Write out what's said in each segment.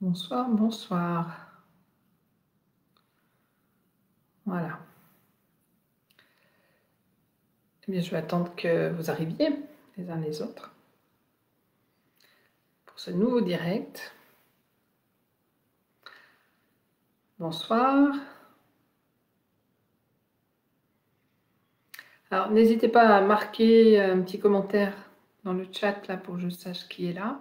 Bonsoir, bonsoir. Voilà. Eh bien, je vais attendre que vous arriviez les uns les autres pour ce nouveau direct. Bonsoir. Alors, n'hésitez pas à marquer un petit commentaire dans le chat là pour que je sache qui est là.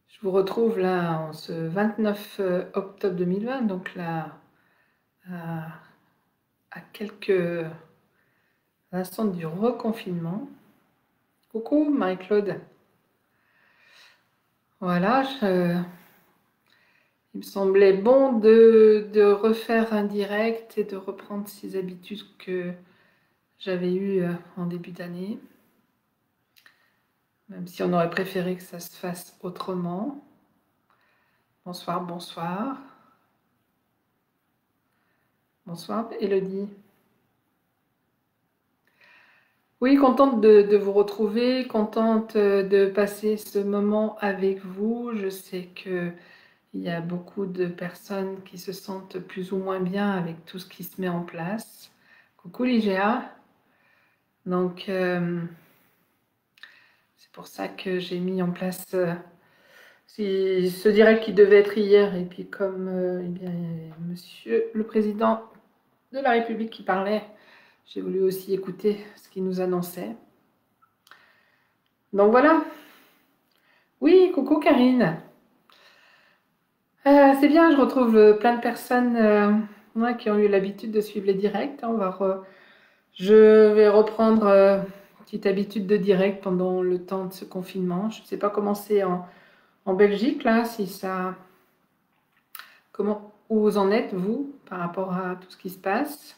Je vous retrouve là en ce 29 octobre 2020, donc là à quelques instants du reconfinement. Coucou Marie-Claude. Voilà, il me semblait bon de refaire un direct et de reprendre ces habitudes que j'avais eues en début d'année. Même si on aurait préféré que ça se fasse autrement. Bonsoir, bonsoir. Bonsoir, Elodie. Oui, contente de vous retrouver, contente de passer ce moment avec vous. Je sais qu'il y a beaucoup de personnes qui se sentent plus ou moins bien avec tout ce qui se met en place. Coucou Ligéa. Donc, c'est pour ça que j'ai mis en place ce direct qui devait être hier. Et puis comme eh bien, Monsieur le Président de la République qui parlait, j'ai voulu aussi écouter ce qu'il nous annonçait. Donc voilà. Oui, coucou Karine. C'est bien, je retrouve plein de personnes qui ont eu l'habitude de suivre les directs. Je vais reprendre une petite habitude de direct pendant le temps de ce confinement. Je ne sais pas comment c'est en Belgique, là, si ça... Où vous en êtes, vous, par rapport à tout ce qui se passe?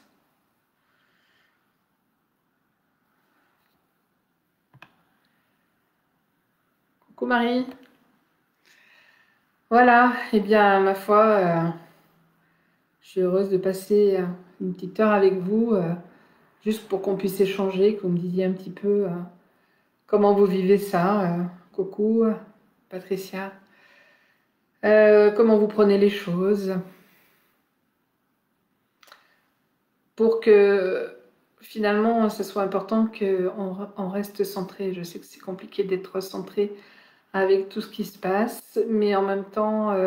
Coucou Marie. Voilà, eh bien, ma foi, je suis heureuse de passer une petite heure avec vous, juste pour qu'on puisse échanger, que vous me disiez un petit peu comment vous vivez ça. Coucou, Patricia. Comment vous prenez les choses, pour que finalement ce soit important qu'on reste centré. Je sais que c'est compliqué d'être centré avec tout ce qui se passe, mais en même temps,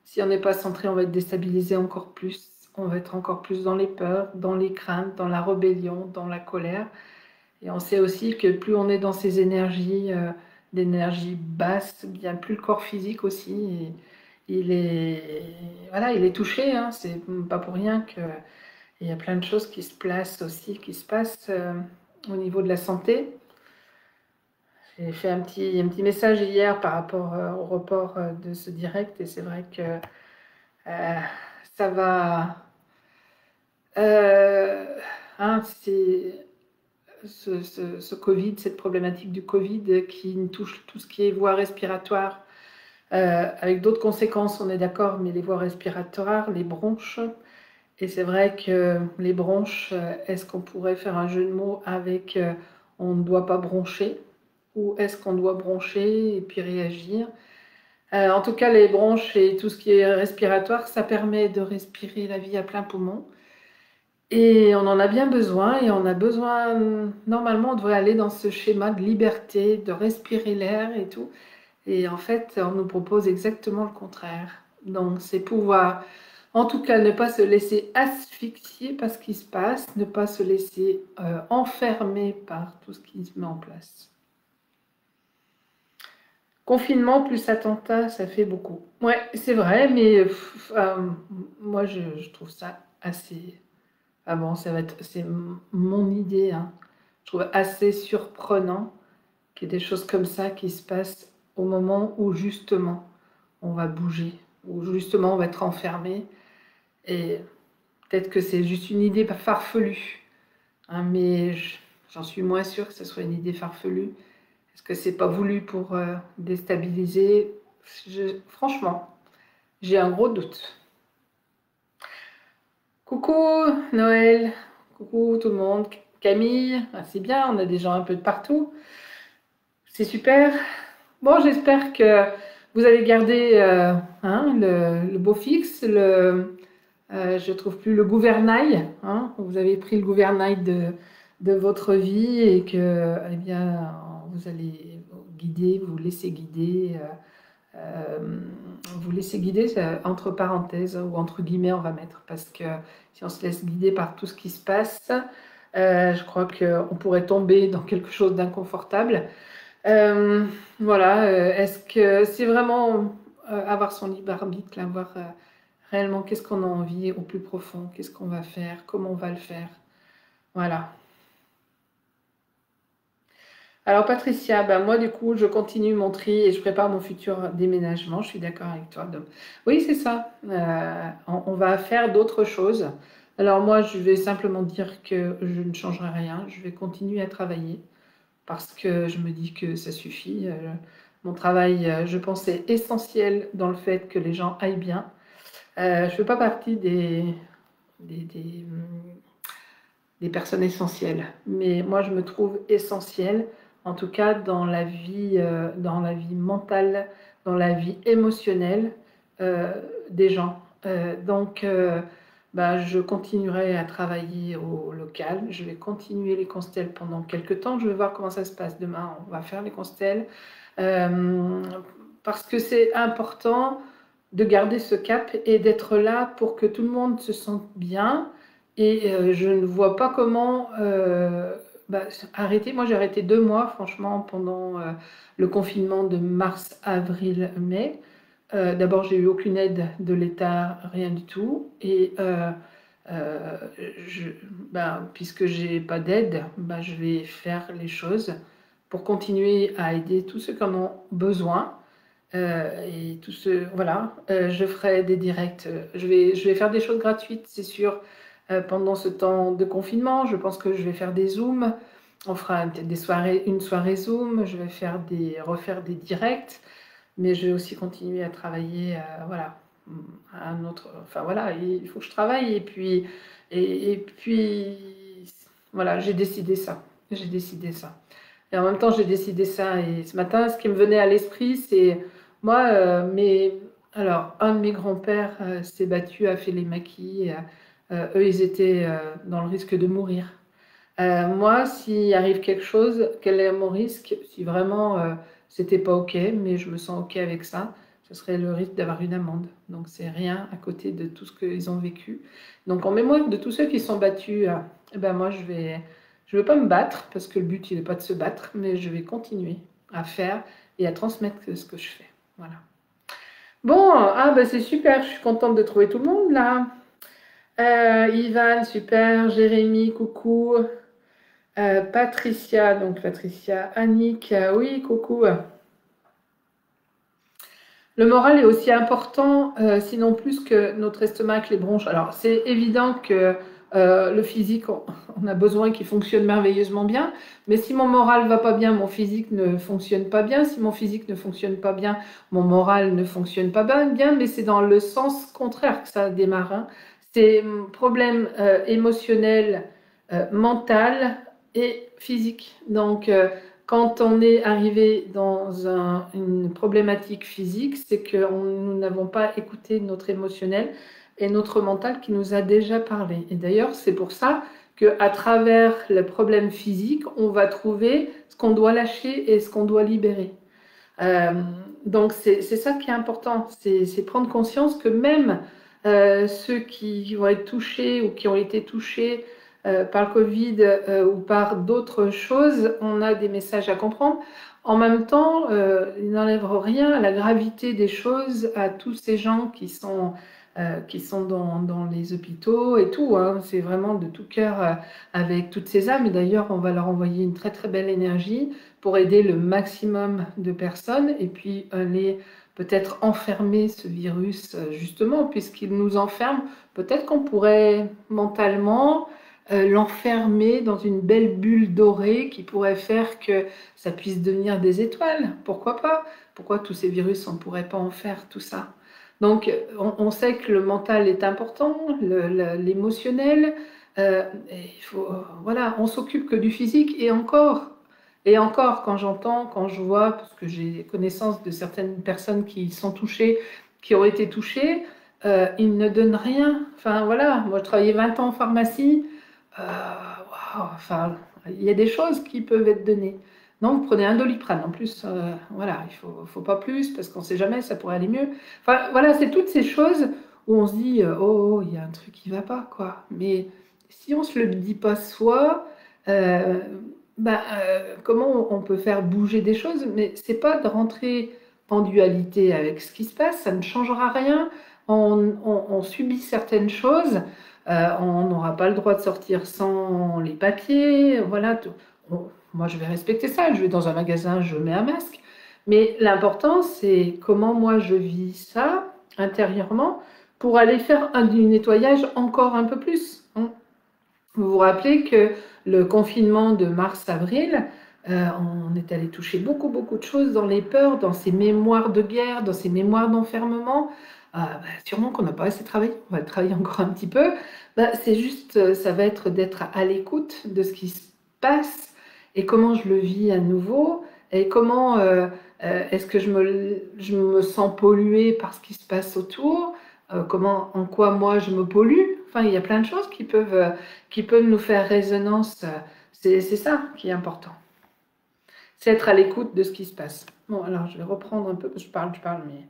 si on n'est pas centré, on va être déstabilisé encore plus. On va être encore plus dans les peurs, dans les craintes, dans la rébellion, dans la colère. Et on sait aussi que plus on est dans ces énergies, d'énergie basse, bien plus le corps physique aussi, voilà, il est touché. Hein. C'est pas pour rien qu'il y a plein de choses qui se placent aussi, qui se passent au niveau de la santé. J'ai fait un petit message hier par rapport au report de ce direct, et c'est vrai que ça va. C'est ce Covid, cette problématique du Covid qui touche tout ce qui est voies respiratoires, avec d'autres conséquences, on est d'accord, mais les voies respiratoires, les bronches. Et c'est vrai que les bronches, est-ce qu'on pourrait faire un jeu de mots avec on ne doit pas broncher, ou est-ce qu'on doit broncher et puis réagir? En tout cas, les bronches et tout ce qui est respiratoire, ça permet de respirer la vie à plein poumon. Et on en a bien besoin, et on a besoin, normalement, on devrait aller dans ce schéma de liberté, de respirer l'air et tout. Et en fait, on nous propose exactement le contraire. Donc, c'est pouvoir, en tout cas, ne pas se laisser asphyxier par ce qui se passe, ne pas se laisser enfermer par tout ce qui se met en place. Confinement plus attentat, ça fait beaucoup. Ouais, c'est vrai, mais moi, je trouve ça assez... Ah bon, c'est mon idée, hein. Je trouve assez surprenant qu'il y ait des choses comme ça qui se passent au moment où justement on va bouger, où justement on va être enfermé. Et peut-être que c'est juste une idée farfelue, hein, mais j'en suis moins sûre que ce soit une idée farfelue. Est-ce que c'est pas voulu pour déstabiliser? Franchement, j'ai un gros doute. Coucou Noël, coucou tout le monde, Camille, c'est bien, on a des gens un peu de partout, c'est super. Bon, j'espère que vous allez garder hein, le beau fixe, je trouve plus le gouvernail. Hein, vous avez pris le gouvernail de votre vie et que, eh bien, vous allez vous guider, vous laisser guider. Vous laisser guider, entre parenthèses ou entre guillemets, on va mettre, parce que si on se laisse guider par tout ce qui se passe, je crois qu'on pourrait tomber dans quelque chose d'inconfortable. Euh, voilà, est-ce que c'est vraiment avoir son libre arbitre, là, voir réellement qu'est-ce qu'on a envie au plus profond, qu'est-ce qu'on va faire, comment on va le faire. Voilà. Alors Patricia, ben moi du coup je continue mon tri et je prépare mon futur déménagement, je suis d'accord avec toi. Donc, oui, c'est ça. On va faire d'autres choses. Alors moi je vais simplement dire que je ne changerai rien, je vais continuer à travailler parce que je me dis que ça suffit. Mon travail, je pense, est essentiel dans le fait que les gens aillent bien. Je ne fais pas partie des, des, des personnes essentielles. Mais moi, je me trouve essentielle, en tout cas dans la vie mentale, dans la vie émotionnelle des gens. Bah, je continuerai à travailler au local. Je vais continuer les constelles pendant quelques temps. Je vais voir comment ça se passe. Demain, on va faire les constelles. Euh, Parce que c'est important de garder ce cap et d'être là pour que tout le monde se sente bien. Et je ne vois pas comment bah, arrêter. Moi, j'ai arrêté 2 mois, franchement, pendant le confinement de mars, avril, mai. D'abord, j'ai eu aucune aide de l'État, rien du tout. Et euh, je, bah, puisque j'ai pas d'aide, bah, je vais faire les choses pour continuer à aider tous ceux qui en ont besoin. Et tout ce, voilà, je ferai des directs. Je vais faire des choses gratuites, c'est sûr, pendant ce temps de confinement. Je pense que je vais faire des zooms. On fera peut-être des soirées, une soirée zoom. Je vais refaire des directs, mais je vais aussi continuer à travailler, voilà, à un autre. Enfin voilà, il faut que je travaille. Et puis, voilà, j'ai décidé ça. J'ai décidé ça. Et en même temps, j'ai décidé ça. Et ce matin, ce qui me venait à l'esprit, c'est moi, alors, un de mes grands-pères s'est battu, a fait les maquis. Eux, ils étaient dans le risque de mourir. Moi, s'il arrive quelque chose, quel est mon risque? Si vraiment c'était pas OK, mais je me sens OK avec ça, ce serait le risque d'avoir une amende. Donc, c'est rien à côté de tout ce qu'ils ont vécu. Donc, en mémoire de tous ceux qui sont battus, eh ben moi, je vais pas me battre parce que le but, il n'est pas de se battre, mais je vais continuer à faire et à transmettre ce que je fais. Voilà. Bon, ah ben c'est super, je suis contente de trouver tout le monde là. Ivan, super, Jérémy, coucou. Patricia, donc Patricia, Annick, oui, coucou. Le moral est aussi important, sinon plus que notre estomac avec les bronches. Alors, c'est évident que le physique, on a besoin qu'il fonctionne merveilleusement bien, mais si mon moral va pas bien, mon physique ne fonctionne pas bien. Si mon physique ne fonctionne pas bien, mon moral ne fonctionne pas bien, mais c'est dans le sens contraire que ça démarre. Hein. C'est problème émotionnel, mental et physique. Donc, quand on est arrivé dans une problématique physique, c'est que nous n'avons pas écouté notre émotionnel et notre mental qui nous a déjà parlé. Et d'ailleurs, c'est pour ça qu'à travers le problème physique, on va trouver ce qu'on doit lâcher et ce qu'on doit libérer. Euh, donc c'est ça qui est important, c'est prendre conscience que même ceux qui vont être touchés ou qui ont été touchés par le Covid ou par d'autres choses, on a des messages à comprendre. En même temps, ils n'enlèvent rien à la gravité des choses, à tous ces gens qui sont dans les hôpitaux et tout. Hein. C'est vraiment de tout cœur avec toutes ces âmes. Et d'ailleurs, on va leur envoyer une très très belle énergie pour aider le maximum de personnes et puis les peut-être enfermer ce virus justement puisqu'il nous enferme. Peut-être qu'on pourrait mentalement l'enfermer dans une belle bulle dorée qui pourrait faire que ça puisse devenir des étoiles. Pourquoi pas? Pourquoi tous ces virus, on ne pourrait pas en faire tout ça? Donc, on sait que le mental est important, l'émotionnel. Il faut, voilà, on s'occupe que du physique et encore. Et encore, quand j'entends, quand je vois, parce que j'ai connaissance de certaines personnes qui sont touchées, qui ont été touchées, ils ne donnent rien. Enfin voilà, moi je travaillais 20 ans en pharmacie. Waouh, enfin, il y a des choses qui peuvent être données. Non, vous prenez un Doliprane en plus. Voilà, faut pas plus parce qu'on ne sait jamais, ça pourrait aller mieux. Enfin voilà, c'est toutes ces choses où on se dit oh, oh, il y a un truc qui va pas quoi. Mais si on se le dit pas soi, euh, comment on peut faire bouger des choses? Mais c'est pas de rentrer en dualité avec ce qui se passe, ça ne changera rien. On subit certaines choses, on n'aura pas le droit de sortir sans les papiers, voilà. Moi, je vais respecter ça. Je vais dans un magasin, je mets un masque. Mais l'important, c'est comment moi je vis ça intérieurement pour aller faire du nettoyage encore un peu plus, hein. Vous vous rappelez que le confinement de mars-avril, on est allé toucher beaucoup, beaucoup de choses dans les peurs, dans ces mémoires de guerre, dans ces mémoires d'enfermement. Sûrement qu'on n'a pas assez travaillé, on va travailler encore un petit peu. C'est juste, ça va être d'être à l'écoute de ce qui se passe et comment je le vis à nouveau et comment est-ce que je me sens polluée par ce qui se passe autour, en quoi moi je me pollue. Enfin, il y a plein de choses qui peuvent nous faire résonance. C'est ça qui est important. C'est être à l'écoute de ce qui se passe. Bon, alors je vais reprendre un peu, parce que je parle, mais...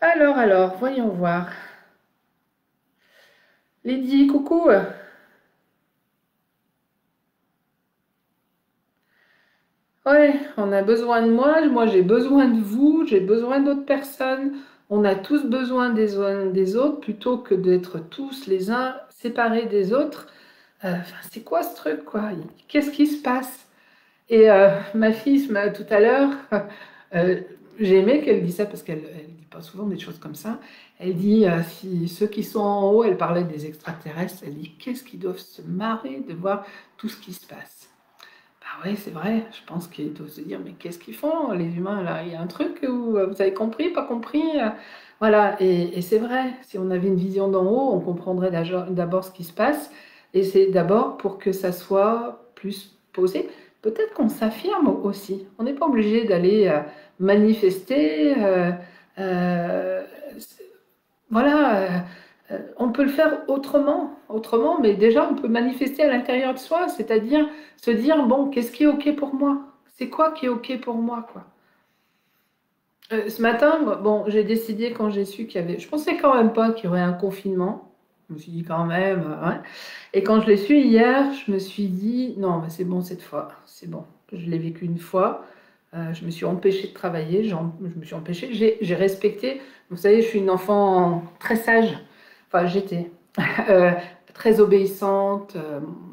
Alors, voyons voir. Lydie, coucou. Ouais, on a besoin de moi j'ai besoin de vous, j'ai besoin d'autres personnes. On a tous besoin des uns des autres plutôt que d'être tous les uns séparés des autres. Enfin, c'est quoi ce truc, quoi? Qu'est-ce qui se passe? Et ma fille, tout à l'heure, euh, j'ai aimé qu'elle dise ça parce qu'elle dit pas souvent des choses comme ça. Elle dit, si ceux qui sont en haut, elle parlait des extraterrestres, elle dit, qu'est-ce qu'ils doivent se marrer de voir tout ce qui se passe. Bah oui, c'est vrai, je pense qu'ils doivent se dire, mais qu'est-ce qu'ils font, les humains, là? Il y a un truc où vous avez compris, pas compris? Voilà, et c'est vrai, si on avait une vision d'en haut, on comprendrait d'abord ce qui se passe, et c'est d'abord pour que ça soit plus posé. Peut-être qu'on s'affirme aussi. On n'est pas obligé d'aller manifester. Euh, voilà, on peut le faire autrement, mais déjà on peut manifester à l'intérieur de soi, c'est-à-dire se dire, bon, qu'est-ce qui est OK pour moi? C'est quoi qui est OK pour moi, quoi? Ce matin, bon, j'ai décidé quand j'ai su qu'il y avait, je pensais quand même pas qu'il y aurait un confinement. Je me suis dit quand même, ouais. Et quand je l'ai su hier, je me suis dit, non, mais c'est bon cette fois, c'est bon. Je l'ai vécu une fois. Je me suis empêchée de travailler, je me suis empêchée, j'ai respecté. Vous savez, je suis une enfant très sage. Enfin, j'étais euh, très obéissante.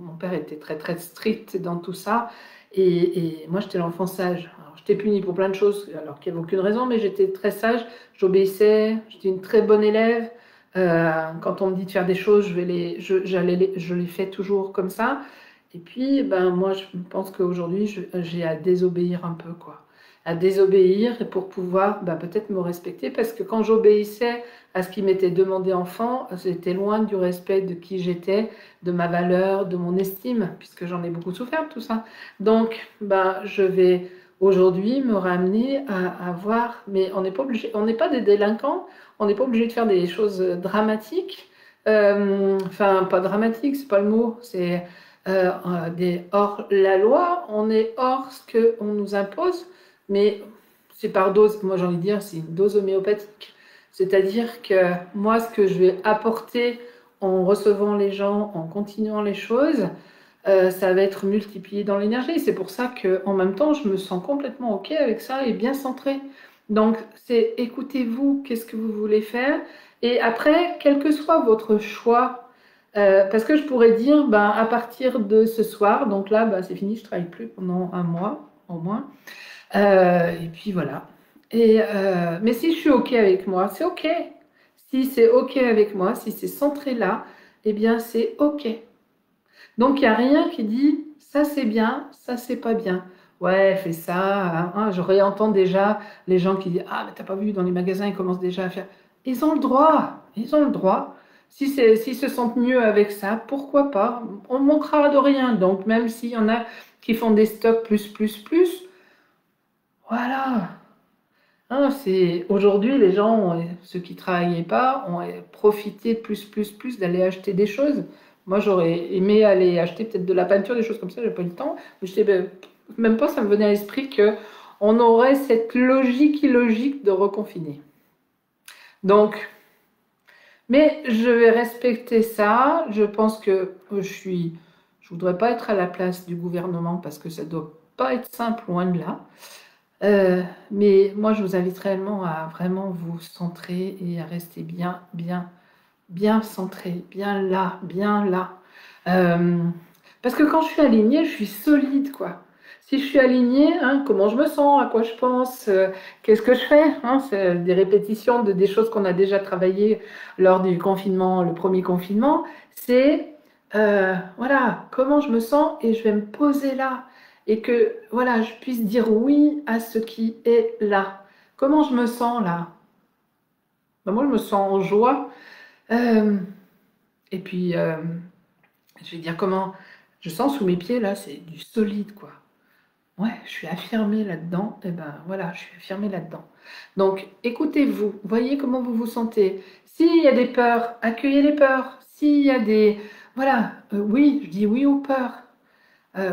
Mon père était très très strict dans tout ça. Et moi, j'étais l'enfant sage. Alors, j'étais punie pour plein de choses, alors qu'il n'y avait aucune raison, mais j'étais très sage. J'obéissais, j'étais une très bonne élève. Quand on me dit de faire des choses, je les fais toujours comme ça. Et puis, ben, moi, je pense qu'aujourd'hui, j'ai à désobéir un peu, quoi. À désobéir pour pouvoir ben, peut-être me respecter. Parce que quand j'obéissais à ce qui m'était demandé enfant, c'était loin du respect de qui j'étais, de ma valeur, de mon estime, puisque j'en ai beaucoup souffert de tout ça. Donc, ben, je vais aujourd'hui me ramener à voir, mais on n'est pas obligé, on n'est pas des délinquants, on n'est pas obligé de faire des choses dramatiques. Enfin, pas dramatiques, c'est pas le mot, c'est hors la loi, on est hors ce qu'on nous impose, mais c'est par dose, moi j'ai envie de dire, c'est une dose homéopathique. C'est-à-dire que moi, ce que je vais apporter en recevant les gens, en continuant les choses, ça va être multiplié dans l'énergie. C'est pour ça qu'en même temps, je me sens complètement OK avec ça et bien centrée. Donc, c'est écoutez-vous, qu'est-ce que vous voulez faire? Et après, quel que soit votre choix, parce que je pourrais dire, ben, à partir de ce soir, donc là, ben, c'est fini, je ne travaille plus pendant un mois au moins. Et puis voilà. Mais si je suis OK avec moi, c'est OK. Si c'est OK avec moi, si c'est centré là, eh bien c'est OK. Donc il n'y a rien qui dit ça c'est bien, ça c'est pas bien. Ouais, fais ça. Hein. Je réentends déjà les gens qui disent ah, mais t'as pas vu dans les magasins, ils commencent déjà à faire. Ils ont le droit, ils ont le droit. S'ils se sentent mieux avec ça, pourquoi pas? On ne manquera de rien. Donc même s'il y en a qui font des stocks plus. Voilà. Hein, aujourd'hui, les gens, ceux qui travaillaient pas, ont profité plus d'aller acheter des choses. Moi, j'aurais aimé aller acheter peut-être de la peinture, des choses comme ça, j'ai pas eu le temps. Mais je sais même pas, ça me venait à l'esprit que on aurait cette logique illogique de reconfiner. Donc, mais je vais respecter ça. Je pense que je voudrais pas être à la place du gouvernement parce que ça doit pas être simple, loin de là. Mais moi, je vous invite réellement à vraiment vous centrer et à rester bien centré, bien là. Euh, Parce que quand je suis alignée, je suis solide, quoi. Si je suis alignée, hein, comment je me sens, à quoi je pense, qu'est-ce que je fais, hein, c'est des répétitions de des choses qu'on a déjà travaillées lors du confinement, le premier confinement. C'est voilà, comment je me sens et je vais me poser là et que voilà, je puisse dire oui à ce qui est là. Comment je me sens là? Ben, moi, je me sens en joie. Euh, et puis, je vais dire comment je sens sous mes pieds là, c'est du solide, quoi. Ouais, je suis affirmée là-dedans, et ben voilà, je suis affirmée là-dedans. Donc, écoutez-vous, voyez comment vous vous sentez. S'il y a des peurs, accueillez les peurs. S'il y a des... Voilà, oui, je dis oui aux peurs.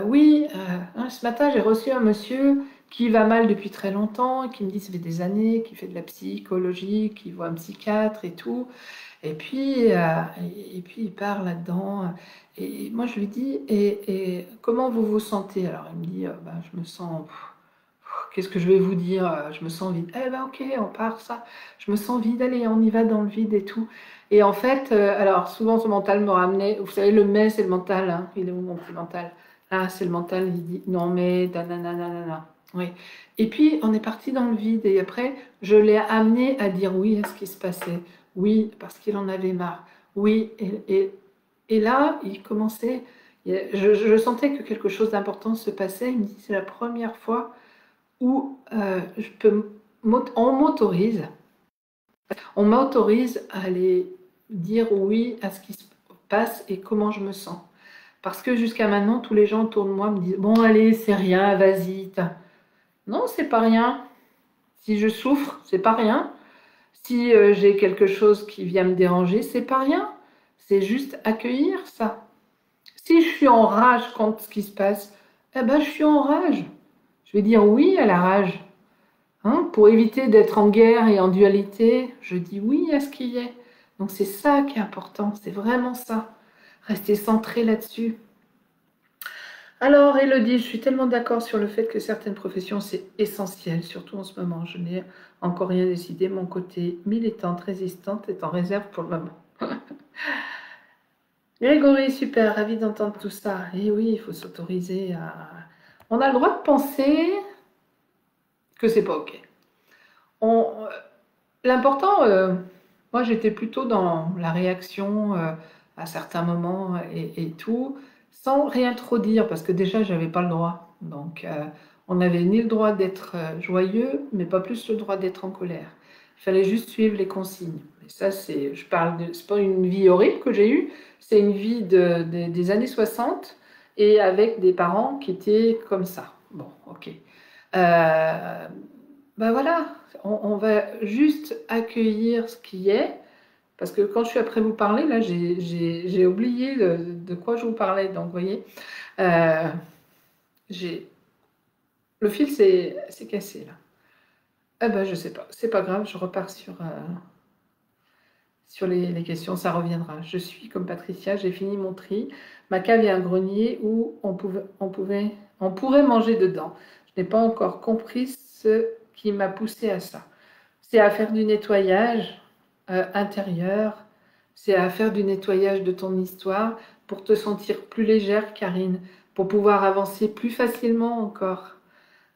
Oui, hein, ce matin, j'ai reçu un monsieur qui va mal depuis très longtemps, qui me dit ça fait des années, qui fait de la psychologie, qui voit un psychiatre et tout. Et puis, il part là-dedans. Et moi, je lui dis, et comment vous vous sentez? Alors, il me dit, ben, je me sens, qu'est-ce que je vais vous dire? Je me sens vide. Eh ben, ok, on part ça. Je me sens vide, allez, on y va dans le vide et tout. Et en fait, alors, souvent, ce mental me ramenait, vous savez, le mais, c'est le mental, hein. Il est où mon petit mental? Ah, c'est le mental, il dit, non, mais, nanana. Oui. Et puis, on est parti dans le vide. Et après, je l'ai amené à dire oui à ce qui se passait. Oui, parce qu'il en avait marre. Oui, et là, il commençait, je sentais que quelque chose d'important se passait. Il me dit, c'est la première fois où on m'autorise à aller dire oui à ce qui se passe et comment je me sens. Parce que jusqu'à maintenant, tous les gens autour de moi me disent, bon, allez, c'est rien, vas-y. Non, c'est pas rien. Si je souffre, c'est pas rien. Si j'ai quelque chose qui vient me déranger, c'est pas rien. C'est juste accueillir ça. Si je suis en rage contre ce qui se passe, eh ben je suis en rage. Je vais dire oui à la rage. Hein, pour éviter d'être en guerre et en dualité, je dis oui à ce qui y est. Donc c'est ça qui est important, c'est vraiment ça. Rester centré là-dessus. Alors, Elodie, je suis tellement d'accord sur le fait que certaines professions, c'est essentiel, surtout en ce moment. Je n'ai encore rien décidé. Mon côté militante, résistante est en réserve pour le moment. Grégory, super, ravi d'entendre tout ça. Et oui, il faut s'autoriser à... On a le droit de penser que c'est pas OK. L'important, moi j'étais plutôt dans la réaction à certains moments et tout, sans rien trop dire, parce que déjà j'avais pas le droit. Donc on n'avait ni le droit d'être joyeux, mais pas plus le droit d'être en colère. Il fallait juste suivre les consignes. Et ça, c'est pas une vie horrible que j'ai eue, c'est une vie des années 60 et avec des parents qui étaient comme ça. Bon, ok. Ben voilà, on va juste accueillir ce qui est, parce que quand je suis après vous parler, là, j'ai oublié de quoi je vous parlais. Donc, vous voyez, euh, le fil s'est cassé, là. Eh ben, je sais pas, c'est pas grave, je repars sur les questions, ça reviendra. Je suis comme Patricia, j'ai fini mon tri. Ma cave est un grenier où on pourrait manger dedans. Je n'ai pas encore compris ce qui m'a poussé à ça. C'est à faire du nettoyage intérieur, c'est à faire du nettoyage de ton histoire pour te sentir plus légère, Karine, pour pouvoir avancer plus facilement encore.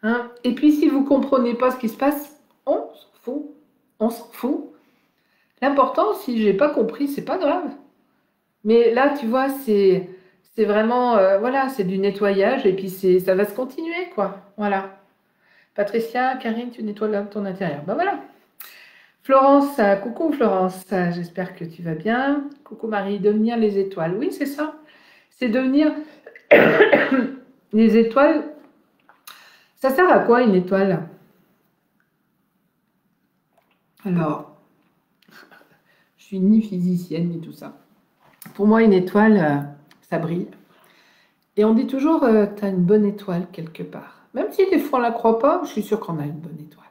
Hein. Et puis si vous ne comprenez pas ce qui se passe, on s'en fout. On s'en fout. L'important, si j'ai pas compris, c'est pas grave. Mais là, tu vois, c'est vraiment voilà, c'est du nettoyage et puis ça va se continuer quoi. Voilà. Patricia, Karine, tu nettoies ton intérieur. Ben voilà. Florence, coucou Florence, j'espère que tu vas bien. Coucou Marie, devenir les étoiles. Oui, c'est ça. C'est devenir Les étoiles, ça sert à quoi une étoile? Alors, je suis ni physicienne ni tout ça. Pour moi, une étoile, ça brille. Et on dit toujours, tu as une bonne étoile quelque part. Même si des fois on la croit pas, je suis sûre qu'on a une bonne étoile.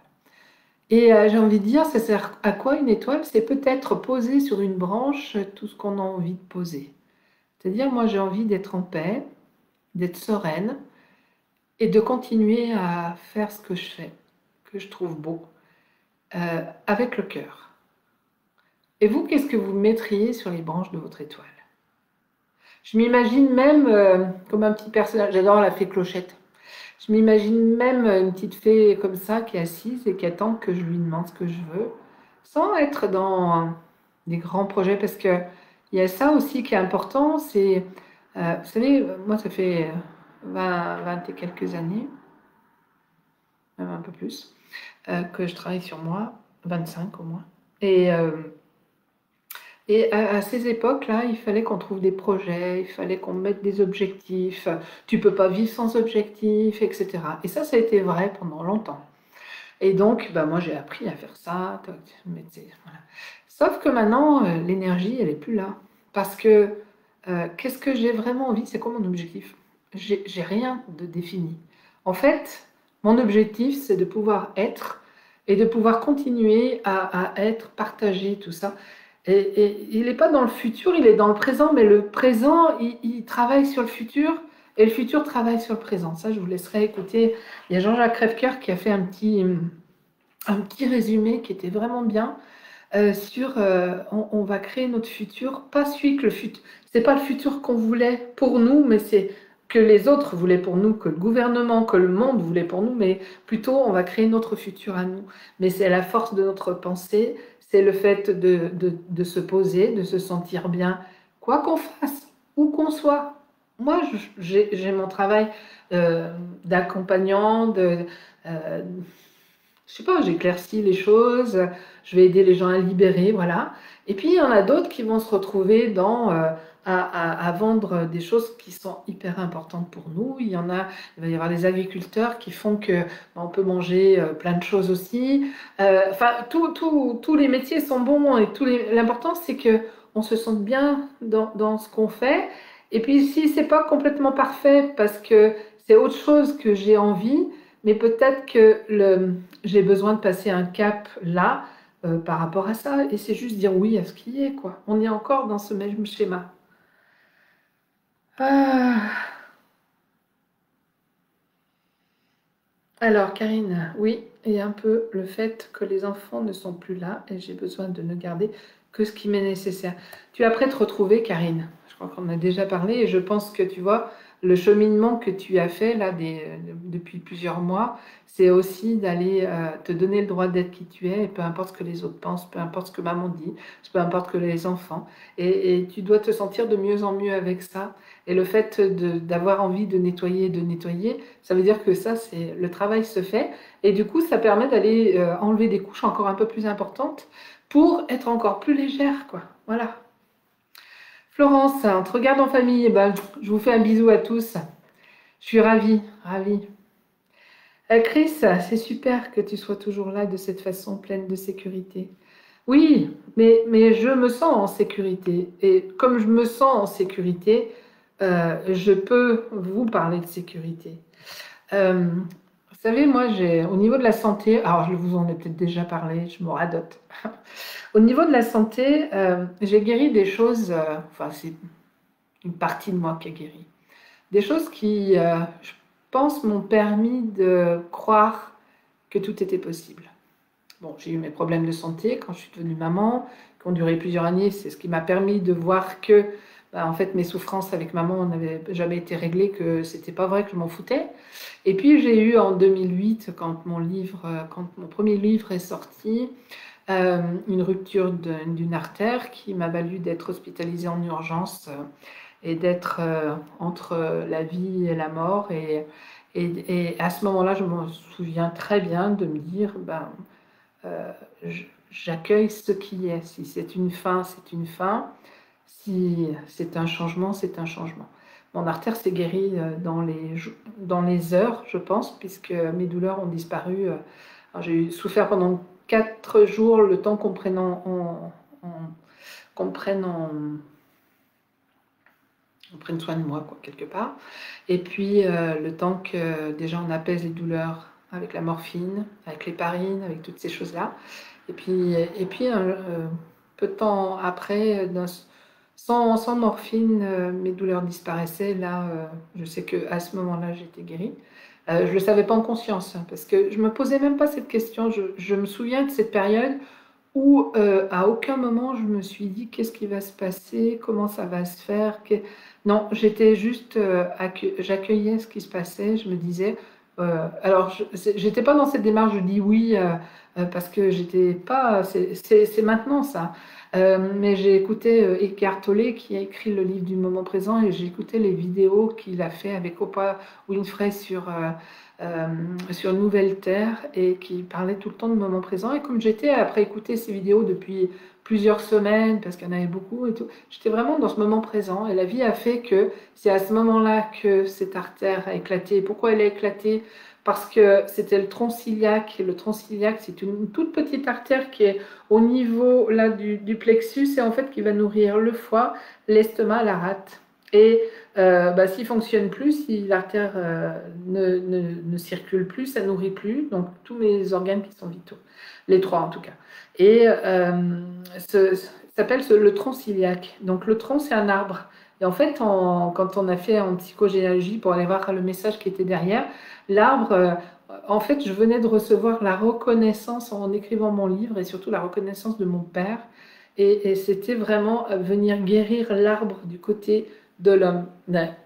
Et j'ai envie de dire, ça sert à quoi une étoile? C'est peut-être poser sur une branche tout ce qu'on a envie de poser. C'est-à-dire, moi, j'ai envie d'être en paix, d'être sereine et de continuer à faire ce que je fais, que je trouve beau, avec le cœur. Et vous, qu'est-ce que vous mettriez sur les branches de votre étoile? Je m'imagine même comme un petit personnage, j'adore la fée Clochette. Je m'imagine même une petite fée comme ça qui est assise et qui attend que je lui demande ce que je veux, sans être dans des grands projets, parce que il y a ça aussi qui est important, c'est, vous savez, moi ça fait 20 et quelques années, même un peu plus, que je travaille sur moi, 25 au moins. Et, euh, et à ces époques-là, il fallait qu'on trouve des projets, il fallait qu'on mette des objectifs. Tu peux pas vivre sans objectifs, etc. Et ça a été vrai pendant longtemps. Et donc, bah, moi, j'ai appris à faire ça. Voilà. Sauf que maintenant, l'énergie, elle est plus là. Parce que qu'est-ce que j'ai vraiment envie? C'est quoi mon objectif? J'ai rien de défini. En fait, mon objectif, c'est de pouvoir être et de pouvoir continuer à être, partager tout ça. Et il n'est pas dans le futur, il est dans le présent, mais le présent, il travaille sur le futur et le futur travaille sur le présent. Ça, je vous laisserai écouter. Il y a Jean-Jacques Crèvecoeur qui a fait un petit résumé qui était vraiment bien sur on va créer notre futur, pas celui que le futur. C'est pas le futur qu'on voulait pour nous, mais c'est que les autres voulaient pour nous, que le gouvernement, que le monde voulait pour nous, mais plutôt on va créer notre futur à nous. Mais c'est la force de notre pensée, c'est le fait de se poser, de se sentir bien, quoi qu'on fasse, où qu'on soit. Moi, j'ai mon travail d'accompagnant, euh, je sais pas, j'éclaircis les choses, je vais aider les gens à libérer, voilà. Et puis il y en a d'autres qui vont se retrouver dans à vendre des choses qui sont hyper importantes pour nous. Il va y avoir des agriculteurs qui font que on peut manger plein de choses aussi. Enfin, tous les métiers sont bons et l'important c'est que on se sente bien dans ce qu'on fait. Et puis si c'est pas complètement parfait parce que c'est autre chose que j'ai envie, mais peut-être que j'ai besoin de passer un cap là par rapport à ça, et c'est juste dire oui à ce qui est, quoi. On est encore dans ce même schéma. Ah. Alors, Karine, oui, et un peu le fait que les enfants ne sont plus là et j'ai besoin de ne garder que ce qui m'est nécessaire. Tu es prête à te retrouver, Karine. Je crois qu'on en a déjà parlé et je pense que tu vois, le cheminement que tu as fait là depuis plusieurs mois, c'est aussi d'aller te donner le droit d'être qui tu es, et peu importe ce que les autres pensent, peu importe ce que maman dit, peu importe ce que les enfants. Et tu dois te sentir de mieux en mieux avec ça. Et le fait d'avoir envie de nettoyer, ça veut dire que ça, c'est le travail se fait. Et du coup, ça permet d'aller enlever des couches encore un peu plus importantes pour être encore plus légère, quoi. Voilà. Florence, on te regarde en famille. Eh ben, je vous fais un bisou à tous. Je suis ravie, ravie. Chris, c'est super que tu sois toujours là de cette façon pleine de sécurité. Oui, mais je me sens en sécurité. Et comme je me sens en sécurité, je peux vous parler de sécurité. Vous savez, moi, au niveau de la santé, alors je vous en ai peut-être déjà parlé, je me radote. Au niveau de la santé, j'ai guéri des choses, enfin, c'est une partie de moi qui a guéri. Des choses qui, je pense, m'ont permis de croire que tout était possible. Bon, j'ai eu mes problèmes de santé quand je suis devenue maman, qui ont duré plusieurs années. C'est ce qui m'a permis de voir que, bah, en fait, mes souffrances avec maman n'avaient jamais été réglées, que c'était pas vrai que je m'en foutais. Et puis j'ai eu en 2008, quand mon premier livre est sorti, une rupture d'une artère qui m'a valu d'être hospitalisée en urgence et d'être entre la vie et la mort. Et à ce moment-là, je me souviens très bien de me dire, ben, euh, j'accueille ce qui est. Si c'est une fin, c'est une fin. Si c'est un changement, c'est un changement. Mon artère s'est guérie dans les heures, je pense, puisque mes douleurs ont disparu. J'ai souffert pendant 4 jours, le temps qu'on prenne qu'on prenne on prenne soin de moi, quoi, quelque part. Et puis, le temps que déjà on apaise les douleurs avec la morphine, avec l'héparine, avec toutes ces choses-là. Et puis peu de temps après, sans morphine, mes douleurs disparaissaient. Là, je sais qu'à ce moment-là, j'étais guérie. Je ne le savais pas en conscience, hein, parce que je ne me posais même pas cette question. Je me souviens de cette période où à aucun moment je me suis dit qu'est-ce qui va se passer, comment ça va se faire. Non, j'étais juste, j'accueillais ce qui se passait, je me disais, alors j'étais pas dans cette démarche, je dis oui, parce que j'étais pas, c'est maintenant ça. Mais j'ai écouté Eckhart Tolle qui a écrit le livre du moment présent et j'ai écouté les vidéos qu'il a fait avec Oprah Winfrey euh, sur Nouvelle Terre et qui parlait tout le temps de moment présent. Et comme j'étais, après écouter ces vidéos depuis plusieurs semaines, parce qu'il y en avait beaucoup et tout, j'étais vraiment dans ce moment présent. Et la vie a fait que c'est à ce moment-là que cette artère a éclaté. Pourquoi elle a éclaté? Parce que c'était le tronc ciliaque. Et le tronc ciliaque, c'est une toute petite artère qui est au niveau là, du plexus et en fait qui va nourrir le foie, l'estomac, la rate. Et s'il fonctionne plus, si l'artère ne circule plus, ça nourrit plus, donc tous mes organes qui sont vitaux, les trois en tout cas. Et ça s'appelle le tronc ciliaque. Donc le tronc, c'est un arbre. Et en fait, quand on a fait en psychogénéalogie pour aller voir le message qui était derrière, l'arbre, en fait, je venais de recevoir la reconnaissance en écrivant mon livre et surtout la reconnaissance de mon père. Et c'était vraiment venir guérir l'arbre du côté de l'homme.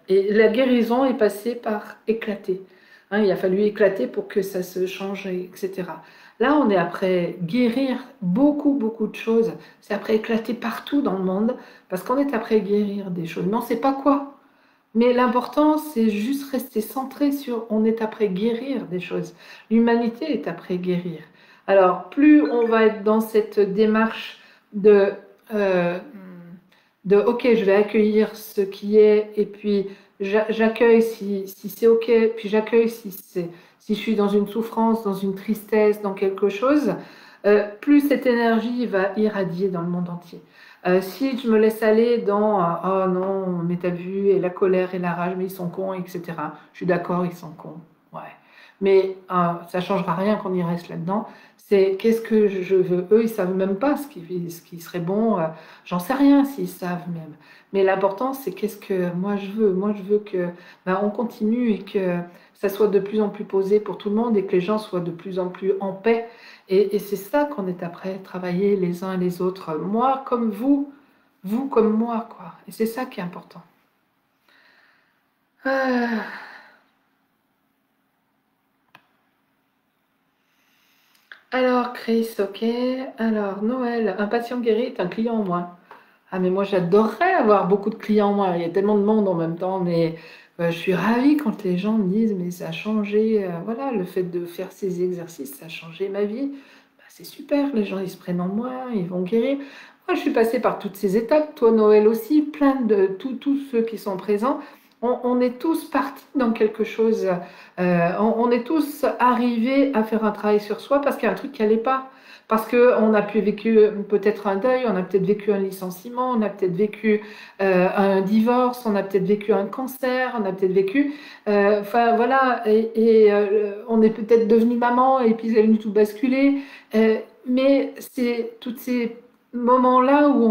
Et la guérison est passée par éclater. Hein, il a fallu éclater pour que ça se change, etc. Là, on est après guérir beaucoup, beaucoup de choses. C'est après éclater partout dans le monde, parce qu'on est après guérir des choses. Mais on ne sait pas quoi. Mais l'important, c'est juste rester centré sur on est après guérir des choses. L'humanité est après guérir. Alors, plus on va être dans cette démarche de, euh, OK, je vais accueillir ce qui est, et puis j'accueille si c'est OK, puis j'accueille si je suis dans une souffrance, dans une tristesse, dans quelque chose, plus cette énergie va irradier dans le monde entier. Si je me laisse aller dans oh non, mais t'as vu, et la colère et la rage, mais ils sont cons, etc. Je suis d'accord, ils sont cons. Ouais. Mais ça ne changera rien qu'on y reste là-dedans. C'est qu'est-ce que je veux. Eux, ils ne savent même pas ce qui serait bon. J'en sais rien s'ils savent même. Mais l'important, c'est qu'est-ce que moi je veux. Moi, je veux que on continue et que ça soit de plus en plus posé pour tout le monde et que les gens soient de plus en plus en paix. Et c'est ça qu'on est après, travailler les uns et les autres. Moi comme vous comme moi, quoi. Et c'est ça qui est important. Ah. Alors, Chris, ok. Alors, Noël, un patient guéri est un client en moins. Ah, mais moi, j'adorerais avoir beaucoup de clients en moins. Il y a tellement de monde en même temps, mais je suis ravie quand les gens me disent, mais ça a changé. Voilà, le fait de faire ces exercices, ça a changé ma vie. Bah, c'est super, les gens, ils se prennent en moins, ils vont guérir. Moi, je suis passée par toutes ces étapes. Toi, Noël aussi, plein de tous ceux qui sont présents. On est tous partis dans quelque chose. On est tous arrivés à faire un travail sur soi parce qu'il y a un truc qui n'allait pas. Parce qu'on a pu vécu peut-être un deuil, on a peut-être vécu un licenciement, on a peut-être vécu un divorce, on a peut-être vécu un cancer, on a peut-être vécu... Enfin voilà, on est peut-être devenu maman et puis c'est venu tout basculer. Mais c'est tous ces moments-là où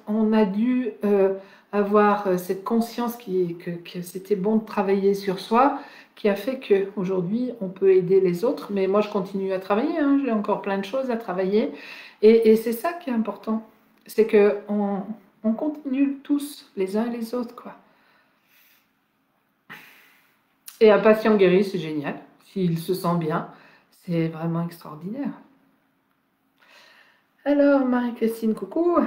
on a dû avoir cette conscience que c'était bon de travailler sur soi, qui a fait qu'aujourd'hui, on peut aider les autres. Mais moi, je continue à travailler, hein, j'ai encore plein de choses à travailler. Et c'est ça qui est important. C'est qu'on continue tous, les uns et les autres, quoi. Et un patient guéri, c'est génial. S'il se sent bien, c'est vraiment extraordinaire. Alors, Marie-Christine, coucou.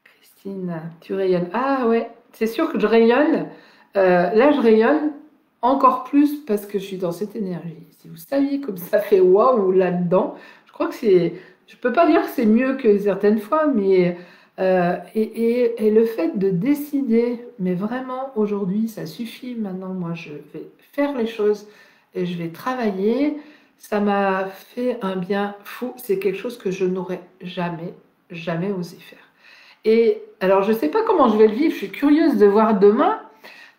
Christine, tu rayonnes. Ah ouais, c'est sûr que je rayonne. Là, je rayonne encore plus parce que je suis dans cette énergie. Si vous saviez comme ça fait waouh là-dedans, je crois que c'est. Je peux pas dire que c'est mieux que certaines fois, mais Et le fait de décider, mais vraiment aujourd'hui, ça suffit, maintenant moi je vais faire les choses et je vais travailler, ça m'a fait un bien fou. C'est quelque chose que je n'aurais jamais, jamais osé faire. Et alors je ne sais pas comment je vais le vivre, je suis curieuse de voir demain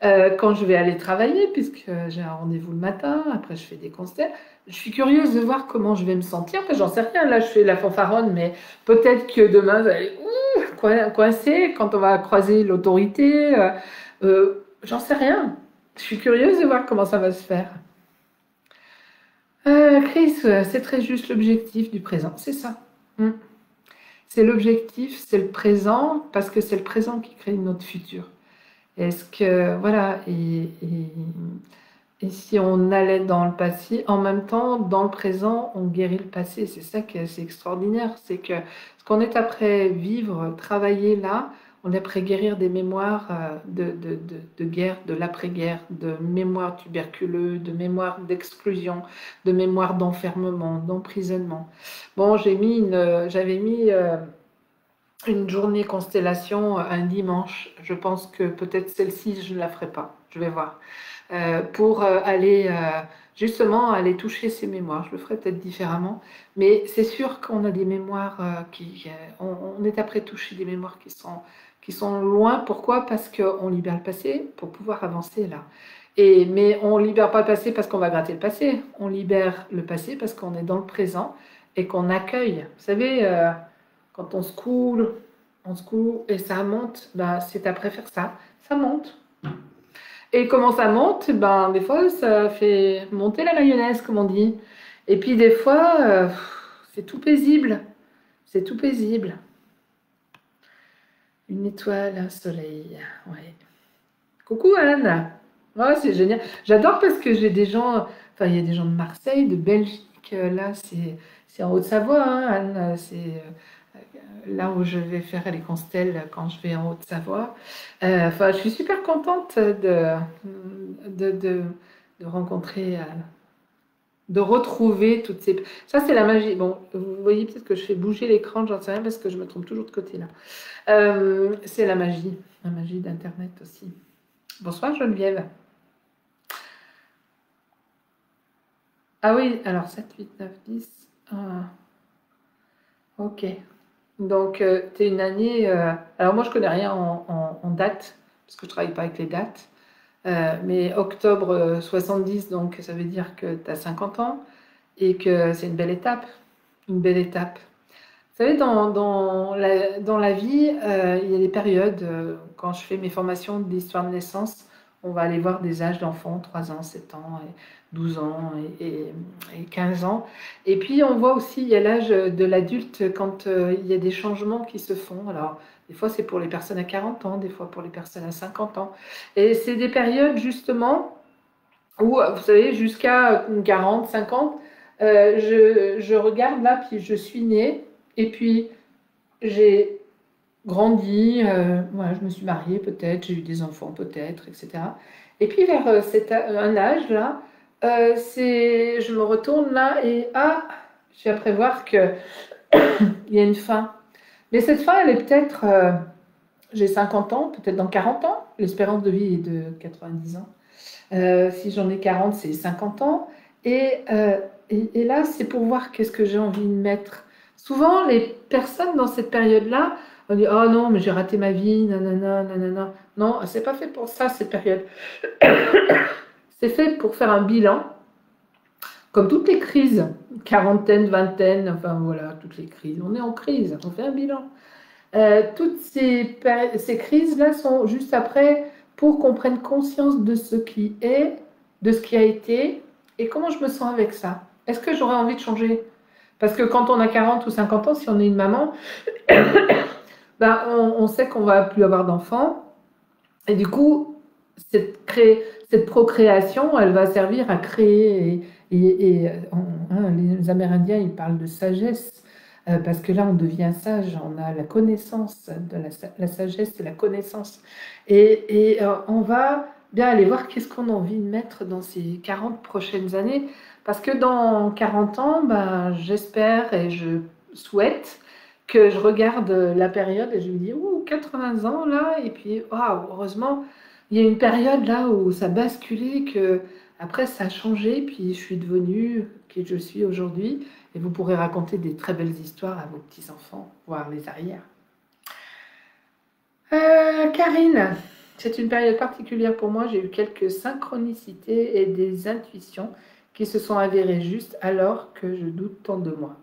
quand je vais aller travailler, puisque j'ai un rendez-vous le matin, après je fais des concerts. Je suis curieuse de voir comment je vais me sentir. Enfin, j'en sais rien, là je fais la fanfaronne, mais peut-être que demain je vais aller coincé quand on va croiser l'autorité. J'en sais rien. Je suis curieuse de voir comment ça va se faire. Chris, c'est très juste l'objectif du présent, c'est ça. Mm. C'est l'objectif, c'est le présent, parce que c'est le présent qui crée notre futur. Est-ce que, voilà, et si on allait dans le passé, en même temps, dans le présent, on guérit le passé. C'est ça qui est assez extraordinaire. C'est que ce qu'on est après vivre, travailler là, on est après guérir des mémoires de guerre, de l'après-guerre, de mémoires tuberculeux, de mémoires d'exclusion, de mémoires d'enfermement, d'emprisonnement. Bon, j'avais mis une journée constellation un dimanche. Je pense que peut-être celle-ci, je ne la ferai pas. Je vais voir. Pour aller justement aller toucher ces mémoires. Je le ferai peut-être différemment, mais c'est sûr qu'on a des mémoires on est après toucher des mémoires qui sont loin. Pourquoi? Parce qu'on libère le passé pour pouvoir avancer là. Mais on libère pas le passé parce qu'on va gratter le passé. On libère le passé parce qu'on est dans le présent et qu'on accueille. Vous savez, quand on se coule et ça monte, bah, c'est après faire ça. Ça monte. Et comment ça monte? Ben, des fois, ça fait monter la mayonnaise, comme on dit. Et puis, des fois, c'est tout paisible. C'est tout paisible. Une étoile, un soleil. Ouais. Coucou, Anne. Ouais, c'est génial. J'adore parce que j'ai des gens... Enfin, il y a des gens de Marseille, de Belgique. Là, c'est en Haute-Savoie, hein, Anne. C'est là où je vais faire les constelles quand je vais en Haute-Savoie. Enfin, je suis super contente de, de, de rencontrer, de retrouver toutes ces... Ça, c'est la magie. Bon, vous voyez peut-être que je fais bouger l'écran, j'en sais rien parce que je me trompe toujours de côté là. C'est la magie d'Internet aussi. Bonsoir Geneviève. Ah oui, alors 7, 8, 9, 10. Ah, ok. Donc, tu es une année. Alors, moi, je connais rien en date, parce que je travaille pas avec les dates. Mais octobre 70, donc ça veut dire que tu as 50 ans et que c'est une belle étape. Une belle étape. Vous savez, dans la vie, il y a des périodes. Quand je fais mes formations d'histoire de naissance, on va aller voir des âges d'enfants, 3 ans, 7 ans, 12 ans et 15 ans. Et puis, on voit aussi, il y a l'âge de l'adulte quand il y a des changements qui se font. Alors, des fois, c'est pour les personnes à 40 ans, des fois pour les personnes à 50 ans. Et c'est des périodes, justement, où, vous savez, jusqu'à 40, 50, je regarde là, puis je suis née, et puis j'ai grandi, voilà, je me suis mariée peut-être, j'ai eu des enfants peut-être, etc. Et puis vers un âge là, je me retourne là et je vais prévoir qu'il y a une fin. Mais cette fin, elle est peut-être, j'ai 50 ans, peut-être dans 40 ans, l'espérance de vie est de 90 ans. Si j'en ai 40, c'est 50 ans. Et là, c'est pour voir qu'est-ce que j'ai envie de mettre. Souvent, les personnes dans cette période-là, on dit oh non, mais j'ai raté ma vie, nanana, nanana. Non, c'est pas fait pour ça, cette période. C'est fait pour faire un bilan, comme toutes les crises, quarantaine, vingtaine, enfin voilà, toutes les crises. On est en crise, on fait un bilan. Toutes ces crises-là sont juste après pour qu'on prenne conscience de ce qui est, de ce qui a été, et comment je me sens avec ça. Est-ce que j'aurais envie de changer? Parce que quand on a 40 ou 50 ans, si on est une maman, ben, on sait qu'on va plus avoir d'enfants. Et du coup, cette procréation, elle va servir à créer. Les Amérindiens, ils parlent de sagesse. Parce que là, on devient sage, on a la connaissance, la sagesse, c'est la connaissance. On va bien aller voir qu'est-ce qu'on a envie de mettre dans ces 40 prochaines années. Parce que dans 40 ans, ben, j'espère et je souhaite que je regarde la période et je me dis, ouh, 80 ans là, et puis, waouh, heureusement, il y a une période là où ça basculait, que après ça a changé, puis je suis devenue qui je suis aujourd'hui, et vous pourrez raconter des très belles histoires à vos petits-enfants, voire les arrières. Karine, c'est une période particulière pour moi. J'ai eu quelques synchronicités et des intuitions qui se sont avérées justes alors que je doute tant de moi.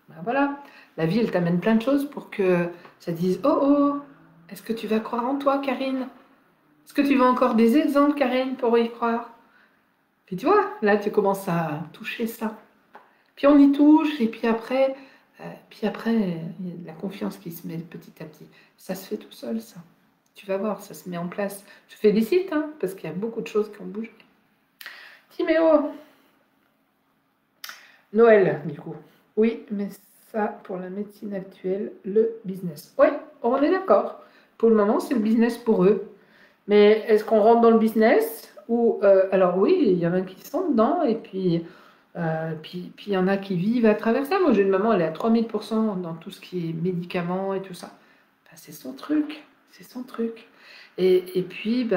Ben voilà, la vie, elle t'amène plein de choses pour que ça dise oh oh, est-ce que tu vas croire en toi, Karine? Est-ce que tu veux encore des exemples, Karine, pour y croire? Puis tu vois, là, tu commences à toucher ça. Puis on y touche, et puis après, il y a de la confiance qui se met petit à petit. Ça se fait tout seul, ça. Tu vas voir, ça se met en place. Je félicite, hein, parce qu'il y a beaucoup de choses qui ont bougé. Timéo, Noël, du coup. Oui, mais ça, pour la médecine actuelle, le business. Oui, on est d'accord. Pour le moment, c'est le business pour eux. Mais est-ce qu'on rentre dans le business ou alors oui, il y en a qui sont dedans et puis il y en a qui vivent à travers ça. Moi, j'ai une maman, elle est à 3000% dans tout ce qui est médicaments et tout ça. Ben, c'est son truc, c'est son truc. Et puis,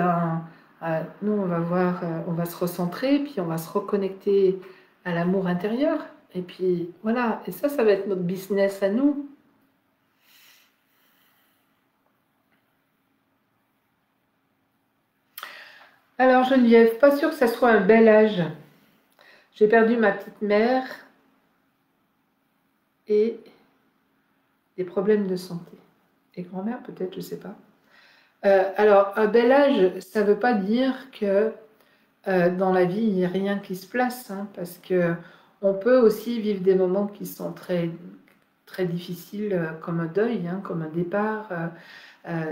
nous, on va voir, on va se recentrer, puis on va se reconnecter à l'amour intérieur. Et puis, voilà. Et ça va être notre business à nous. Alors, Geneviève, pas sûr que ça soit un bel âge. J'ai perdu ma petite mère et des problèmes de santé. Et grand-mère, peut-être, je ne sais pas. Alors, un bel âge, ça ne veut pas dire que dans la vie, il n'y a rien qui se place, hein, parce que on peut aussi vivre des moments qui sont très, très difficiles, comme un deuil, hein, comme un départ.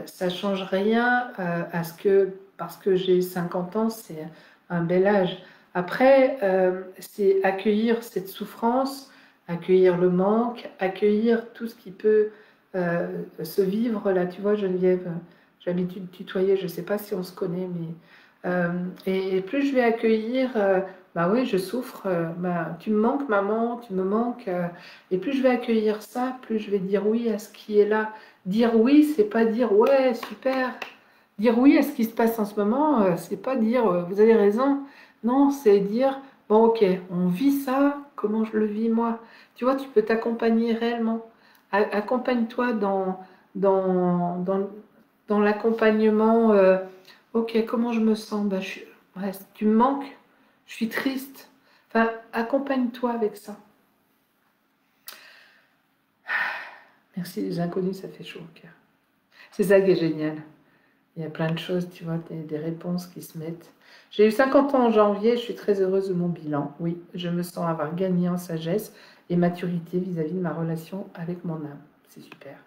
Ça ne change rien à ce que, parce que j'ai 50 ans, c'est un bel âge. Après, c'est accueillir cette souffrance, accueillir le manque, accueillir tout ce qui peut se vivre. Là, tu vois, Geneviève, j'ai l'habitude de tutoyer, je ne sais pas si on se connaît, mais et plus je vais accueillir, bah oui, je souffre, bah, tu me manques, maman, tu me manques, et plus je vais accueillir ça, plus je vais dire oui à ce qui est là. Dire oui, c'est pas dire ouais, super. Dire oui à ce qui se passe en ce moment, c'est pas dire vous avez raison. Non, c'est dire bon, ok, on vit ça, comment je le vis moi. Tu vois, tu peux t'accompagner réellement. Accompagne-toi dans, dans l'accompagnement. Ok, comment je me sens? Bah, ouais, tu me manques, je suis triste. Enfin, accompagne-toi avec ça. Merci les inconnus, ça fait chaud au cœur. C'est ça qui est génial. Il y a plein de choses, tu vois, des réponses qui se mettent. J'ai eu 50 ans en janvier, je suis très heureuse de mon bilan. Oui, je me sens avoir gagné en sagesse et maturité vis-à-vis de ma relation avec mon âme. C'est super.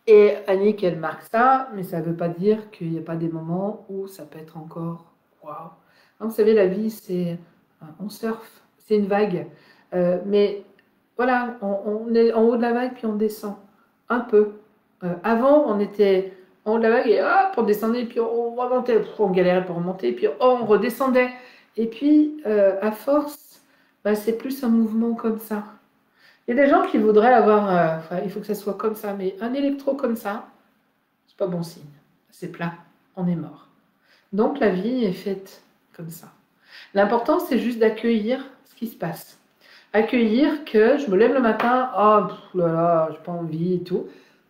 Et Annick, elle marque ça, mais ça ne veut pas dire qu'il n'y a pas des moments où ça peut être encore waouh. Vous savez, la vie, c'est on surfe, c'est une vague. Mais voilà, on est en haut de la vague, puis on descend un peu. Avant, on était en haut de la vague et hop, on descendait, puis on remontait, on galérait pour remonter, puis on redescendait. Et puis, à force, c'est plus un mouvement comme ça. Il y a des gens qui voudraient avoir, enfin, il faut que ça soit comme ça, mais un électro comme ça, c'est pas bon signe. C'est plat, on est mort. Donc la vie est faite comme ça. L'important, c'est juste d'accueillir ce qui se passe. Accueillir que je me lève le matin, oh là là, j'ai pas envie et tout.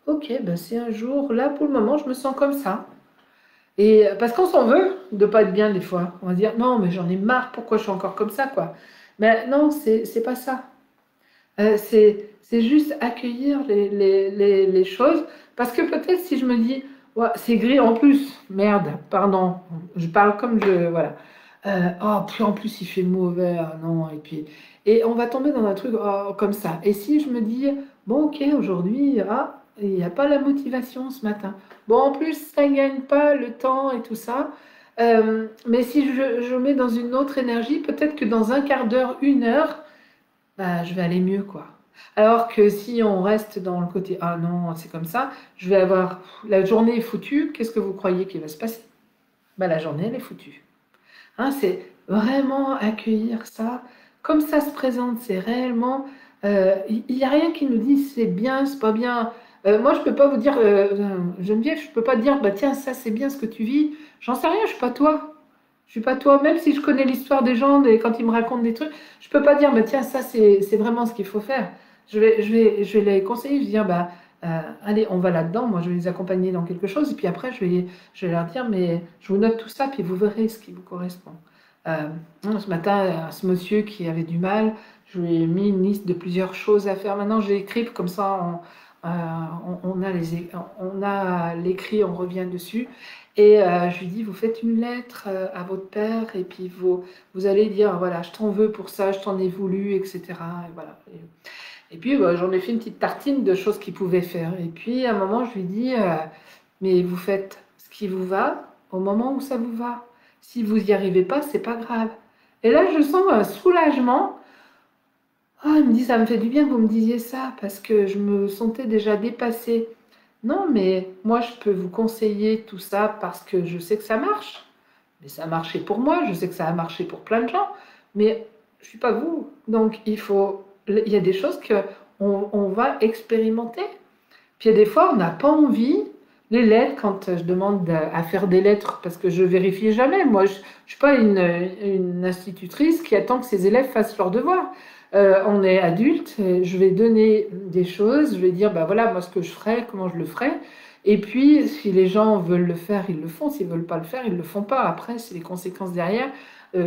Ok, ben c'est un jour, là pour le moment, je me sens comme ça. Et parce qu'on s'en veut de pas être bien des fois. On va dire non, mais j'en ai marre, pourquoi je suis encore comme ça, quoi. Mais non, c'est pas ça. C'est juste accueillir les choses. Parce que peut-être si je me dis, ouais, c'est gris en plus, merde, pardon, je parle comme je. Voilà. Oh, puis en plus il fait mauvais, ah non, et on va tomber dans un truc oh, comme ça. Et si je me dis, bon, ok, aujourd'hui, ah, il n'y a pas la motivation ce matin. Bon, en plus, ça ne gagne pas le temps et tout ça. Mais si je mets dans une autre énergie, peut-être que dans un quart d'heure, une heure, bah, je vais aller mieux, quoi. Alors que si on reste dans le côté ah non, c'est comme ça, je vais avoir la journée est foutue, qu'est-ce que vous croyez qu'il va se passer? Bah, la journée, elle est foutue. Hein, c'est vraiment accueillir ça comme ça se présente, c'est réellement Il n'y a rien qui nous dit c'est bien, c'est pas bien. Moi, je peux pas vous dire, Geneviève, je peux pas dire, bah tiens, ça c'est bien ce que tu vis. J'en sais rien, je suis pas toi. Je suis pas toi, même si je connais l'histoire des gens, quand ils me racontent des trucs, je peux pas dire, bah tiens, ça c'est vraiment ce qu'il faut faire. Je vais les conseiller, je vais dire, bah allez, on va là-dedans. Moi, je vais les accompagner dans quelque chose, et puis après, je vais leur dire, mais je vous note tout ça, puis vous verrez ce qui vous correspond. Euh, Ce matin, ce monsieur qui avait du mal, je lui ai mis une liste de plusieurs choses à faire. Maintenant, je l'écris comme ça, on a l'écrit, on revient dessus. Et je lui dis, vous faites une lettre à votre père, et puis vous allez dire, voilà, je t'en veux pour ça, je t'en ai voulu, etc. Et voilà. Et puis, bah, j'en ai fait une petite tartine de choses qu'il pouvait faire. Et puis, à un moment, je lui dis, mais vous faites ce qui vous va au moment où ça vous va. Si vous n'y arrivez pas, c'est pas grave. Et là, je sens un soulagement. Ah, il me dit, ça me fait du bien que vous me disiez ça, parce que je me sentais déjà dépassée. Non, mais moi, je peux vous conseiller tout ça parce que je sais que ça marche. Mais ça a marché pour moi, je sais que ça a marché pour plein de gens, mais je suis pas vous. Donc, il y a des choses que on va expérimenter. Puis il y a des fois, on n'a pas envie. Les lettres, quand je demande à faire des lettres, parce que je vérifie jamais. Moi, je ne suis pas une institutrice qui attend que ses élèves fassent leurs devoirs. On est adulte, je vais donner des choses, je vais dire, bah voilà, moi ce que je ferais, comment je le ferais. Et puis, si les gens veulent le faire, ils le font. S'ils ne veulent pas le faire, ils ne le font pas. Après, c'est les conséquences derrière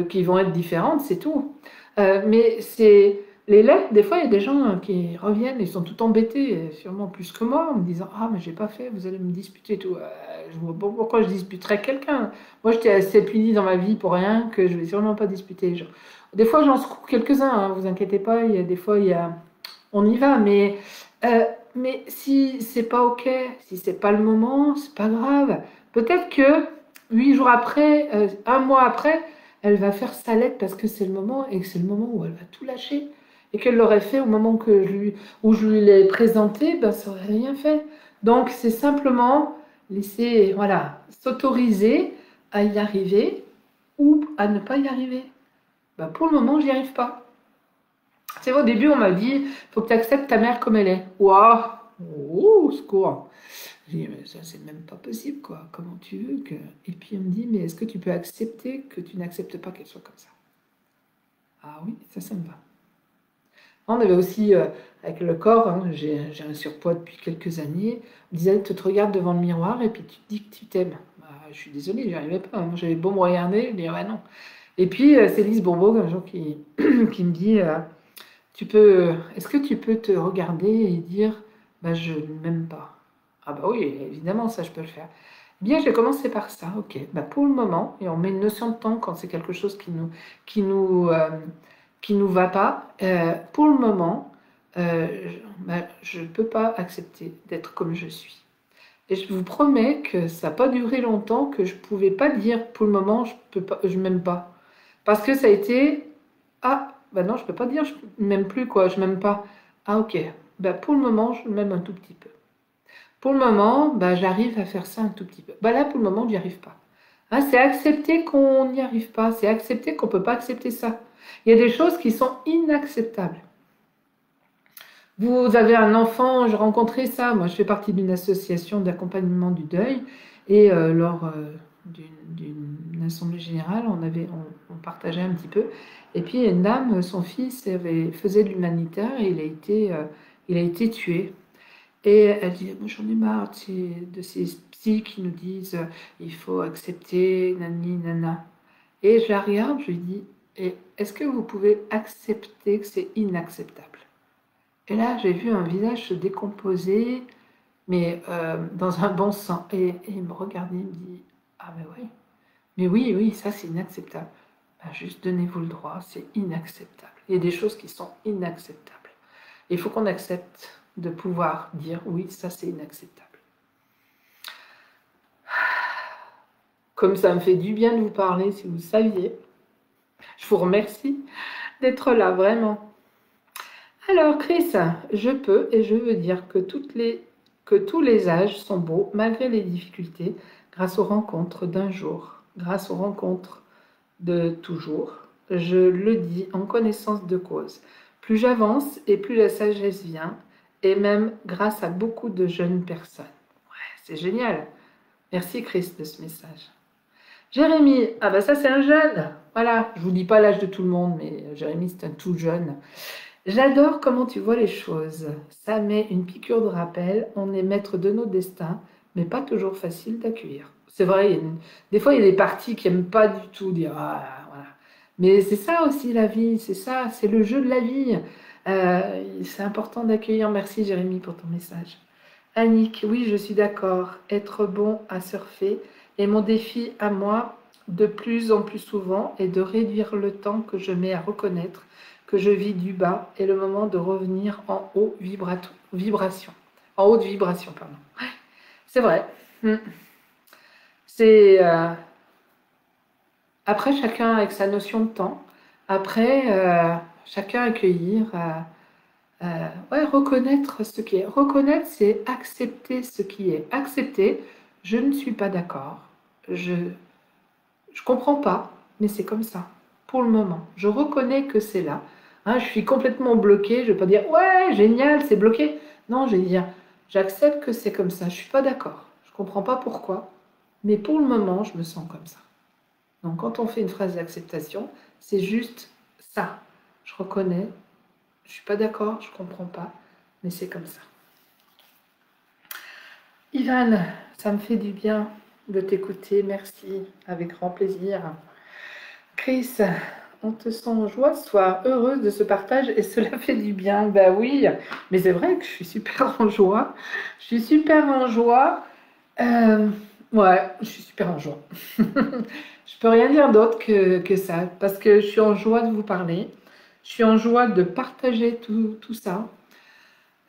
qui vont être différentes, c'est tout. Mais c'est les lettres, des fois, il y a des gens qui reviennent, ils sont tout embêtés, sûrement plus que moi, en me disant ah mais j'ai pas fait, vous allez me disputer et tout. Je vois pas pourquoi je disputerais quelqu'un. Moi, j'étais assez punie dans ma vie pour rien que je vais sûrement pas disputer les gens. Des fois, j'en secoue quelques-uns, hein, vous inquiétez pas. Il y a des fois, on y va, euh, mais si c'est pas ok, si c'est pas le moment, c'est pas grave. Peut-être que 8 jours après, un mois après, elle va faire sa lettre parce que c'est le moment et que c'est le moment où elle va tout lâcher et qu'elle l'aurait fait au moment où je lui l'ai présenté, ben ça aurait rien fait. Donc c'est simplement laisser, voilà, s'autoriser à y arriver ou à ne pas y arriver. Ben, pour le moment, j'y arrive pas. C'est au début, on m'a dit, faut que tu acceptes ta mère comme elle est. Waouh, oh, secours. J'ai dit, mais ça, c'est même pas possible, quoi. Comment tu veux que. Et puis, on me dit, mais est-ce que tu peux accepter que tu n'acceptes pas qu'elle soit comme ça? Ah oui, ça me va. On avait aussi, avec le corps, hein, j'ai un surpoids depuis quelques années. On me disait, tu te regardes devant le miroir et puis tu te dis que tu t'aimes. Bah, je suis désolée, j'y arrivais pas. Hein. J'avais beau me regarder, je dis, ouais, non. Et puis, c'est Lise Bourbeau, un jour, qui me dit, est-ce que tu peux te regarder et dire, bah, je ne m'aime pas? Ah bah oui, évidemment, ça, je peux le faire. Bien, j'ai commencé par ça, ok. Bah, pour le moment, et on met une notion de temps quand c'est quelque chose qui nous, qui nous va pas. Pour le moment, je ne peux pas accepter d'être comme je suis. Et je vous promets que ça n'a pas duré longtemps, que je ne pouvais pas dire pour le moment, je peux pas, je m'aime pas. Parce que ça a été, ah, bah non, je peux pas dire, je m'aime plus, quoi, je m'aime pas. Ah, ok. Bah, pour le moment, je m'aime un tout petit peu. Pour le moment, bah, j'arrive à faire ça un tout petit peu. Bah, là, pour le moment, j'y arrive pas. Hein, c'est accepter qu'on n'y arrive pas, c'est accepter qu'on peut pas accepter ça. Il y a des choses qui sont inacceptables. Vous avez un enfant, j'ai rencontré ça, moi je fais partie d'une association d'accompagnement du deuil, et lors d'une assemblée générale, on partageait un petit peu, et puis une dame, son fils faisait de l'humanitaire et il a été tué. Et elle dit, moi j'en ai marre de ces psys qui nous disent, il faut accepter, nani, nana. Et je la regarde, je lui dis, est-ce que vous pouvez accepter que c'est inacceptable? Et là, j'ai vu un visage se décomposer, mais dans un bon sens. Et il me regardait, il me dit, ah mais oui, oui, ça c'est inacceptable. Ben, juste donnez-vous le droit, c'est inacceptable. Il y a des choses qui sont inacceptables. Il faut qu'on accepte de pouvoir dire, oui, ça c'est inacceptable. Comme ça me fait du bien de vous parler, si vous saviez. Je vous remercie d'être là, vraiment. Alors, Chris, je peux et je veux dire que tous les âges sont beaux malgré les difficultés, grâce aux rencontres d'un jour, grâce aux rencontres de toujours. Je le dis en connaissance de cause. Plus j'avance et plus la sagesse vient, et même grâce à beaucoup de jeunes personnes. Ouais, c'est génial. Merci Chris de ce message. Jérémy, ah bah ça c'est un jeune. Voilà, je vous dis pas l'âge de tout le monde, mais Jérémy c'est un tout jeune. J'adore comment tu vois les choses. Ça met une piqûre de rappel. On est maître de nos destins, mais pas toujours facile d'accueillir. C'est vrai, des fois il y a des parties qui n'aiment pas du tout dire ah, voilà. Mais c'est ça aussi la vie, c'est ça, c'est le jeu de la vie. C'est important d'accueillir. Merci Jérémy pour ton message. Annick, oui, je suis d'accord. Être bon à surfer est mon défi à moi de plus en plus souvent et de réduire le temps que je mets à reconnaître que je vis du bas et le moment de revenir en haut vibration. En haute vibration, pardon. Ouais, c'est vrai. C'est après chacun avec sa notion de temps. Après chacun accueillir. Ouais, reconnaître ce qui est. Reconnaître, c'est accepter ce qui est. Accepter, je ne suis pas d'accord. Je comprends pas, mais c'est comme ça. Pour le moment, je reconnais que c'est là. Hein, je suis complètement bloquée. Je vais pas dire ouais, génial, c'est bloqué. Non, je vais dire j'accepte que c'est comme ça. Je suis pas d'accord. Je comprends pas pourquoi, mais pour le moment, je me sens comme ça. Donc, quand on fait une phrase d'acceptation, c'est juste ça. Je reconnais, je suis pas d'accord, je comprends pas, mais c'est comme ça. Ivan, ça me fait du bien de t'écouter, merci, avec grand plaisir. Chris, on te sent en joie ce soir, heureuse de ce partage et cela fait du bien. Bah oui, mais c'est vrai que je suis super en joie. Je suis super en joie. Ouais, je suis super en joie. Je peux rien dire d'autre que ça, parce que je suis en joie de vous parler. Je suis en joie de partager tout ça.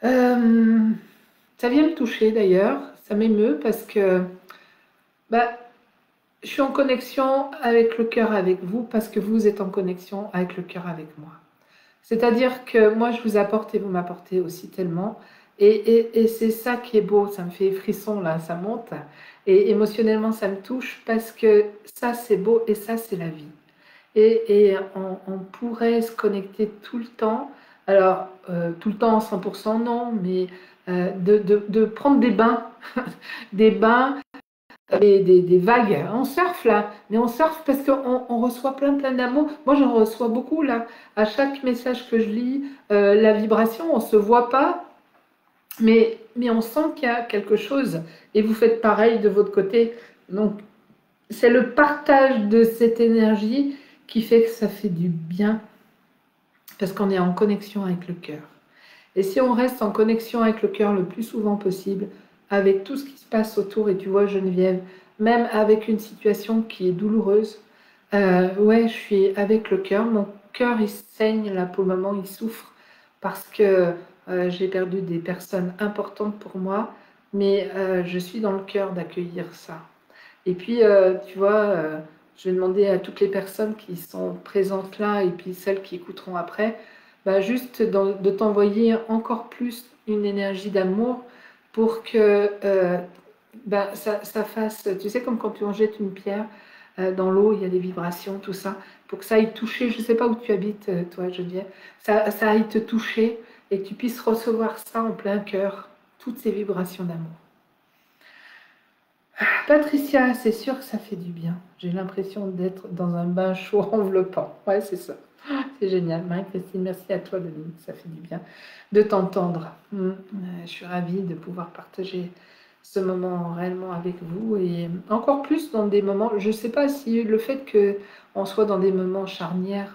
Ça vient me toucher d'ailleurs, ça m'émeut parce que bah, je suis en connexion avec le cœur avec vous parce que vous êtes en connexion avec le cœur avec moi. C'est-à-dire que moi je vous apporte et vous m'apportez aussi tellement. Et c'est ça qui est beau, ça me fait frisson là, ça monte. Et émotionnellement ça me touche parce que ça c'est beau et ça c'est la vie. Et on pourrait se connecter tout le temps. Alors, tout le temps, 100% non, mais de prendre des bains, des bains, des vagues. On surfe là, mais on surfe parce qu'on reçoit plein d'amour. Moi, j'en reçois beaucoup là. À chaque message que je lis, la vibration, on ne se voit pas, mais on sent qu'il y a quelque chose. Et vous faites pareil de votre côté. Donc, c'est le partage de cette énergie qui fait que ça fait du bien parce qu'on est en connexion avec le cœur. Et si on reste en connexion avec le cœur le plus souvent possible, avec tout ce qui se passe autour, et tu vois Geneviève, même avec une situation qui est douloureuse, ouais, je suis avec le cœur. Mon cœur, il saigne là pour le moment, il souffre parce que j'ai perdu des personnes importantes pour moi, mais je suis dans le cœur d'accueillir ça. Et puis, tu vois, je vais demander à toutes les personnes qui sont présentes là et puis celles qui écouteront après, bah, juste de t'envoyer encore plus une énergie d'amour pour que bah, ça fasse, tu sais, comme quand tu en jettes une pierre dans l'eau, il y a des vibrations, tout ça, pour que ça aille toucher, je ne sais pas où tu habites, toi, Geneviève, ça aille te toucher et que tu puisses recevoir ça en plein cœur, toutes ces vibrations d'amour. Patricia, c'est sûr que ça fait du bien. J'ai l'impression d'être dans un bain chaud enveloppant. Ouais, c'est ça. C'est génial. Marie-Christine, merci à toi, Deline. Ça fait du bien de t'entendre. Je suis ravie de pouvoir partager ce moment réellement avec vous et encore plus dans des moments, je ne sais pas si le fait qu'on soit dans des moments charnières,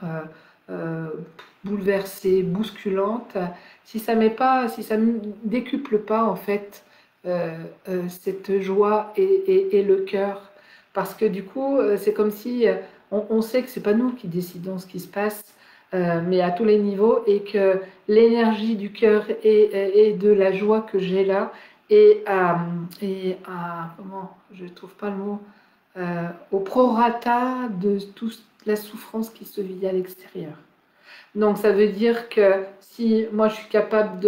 bouleversés, bousculantes, si ça ne décuple pas en fait cette joie et le cœur. Parce que du coup, c'est comme si on sait que c'est pas nous qui décidons ce qui se passe, mais à tous les niveaux, et que l'énergie du cœur et de la joie que j'ai là, comment, je trouve pas le mot, au prorata de toute la souffrance qui se vit à l'extérieur. Donc ça veut dire que si moi je suis capable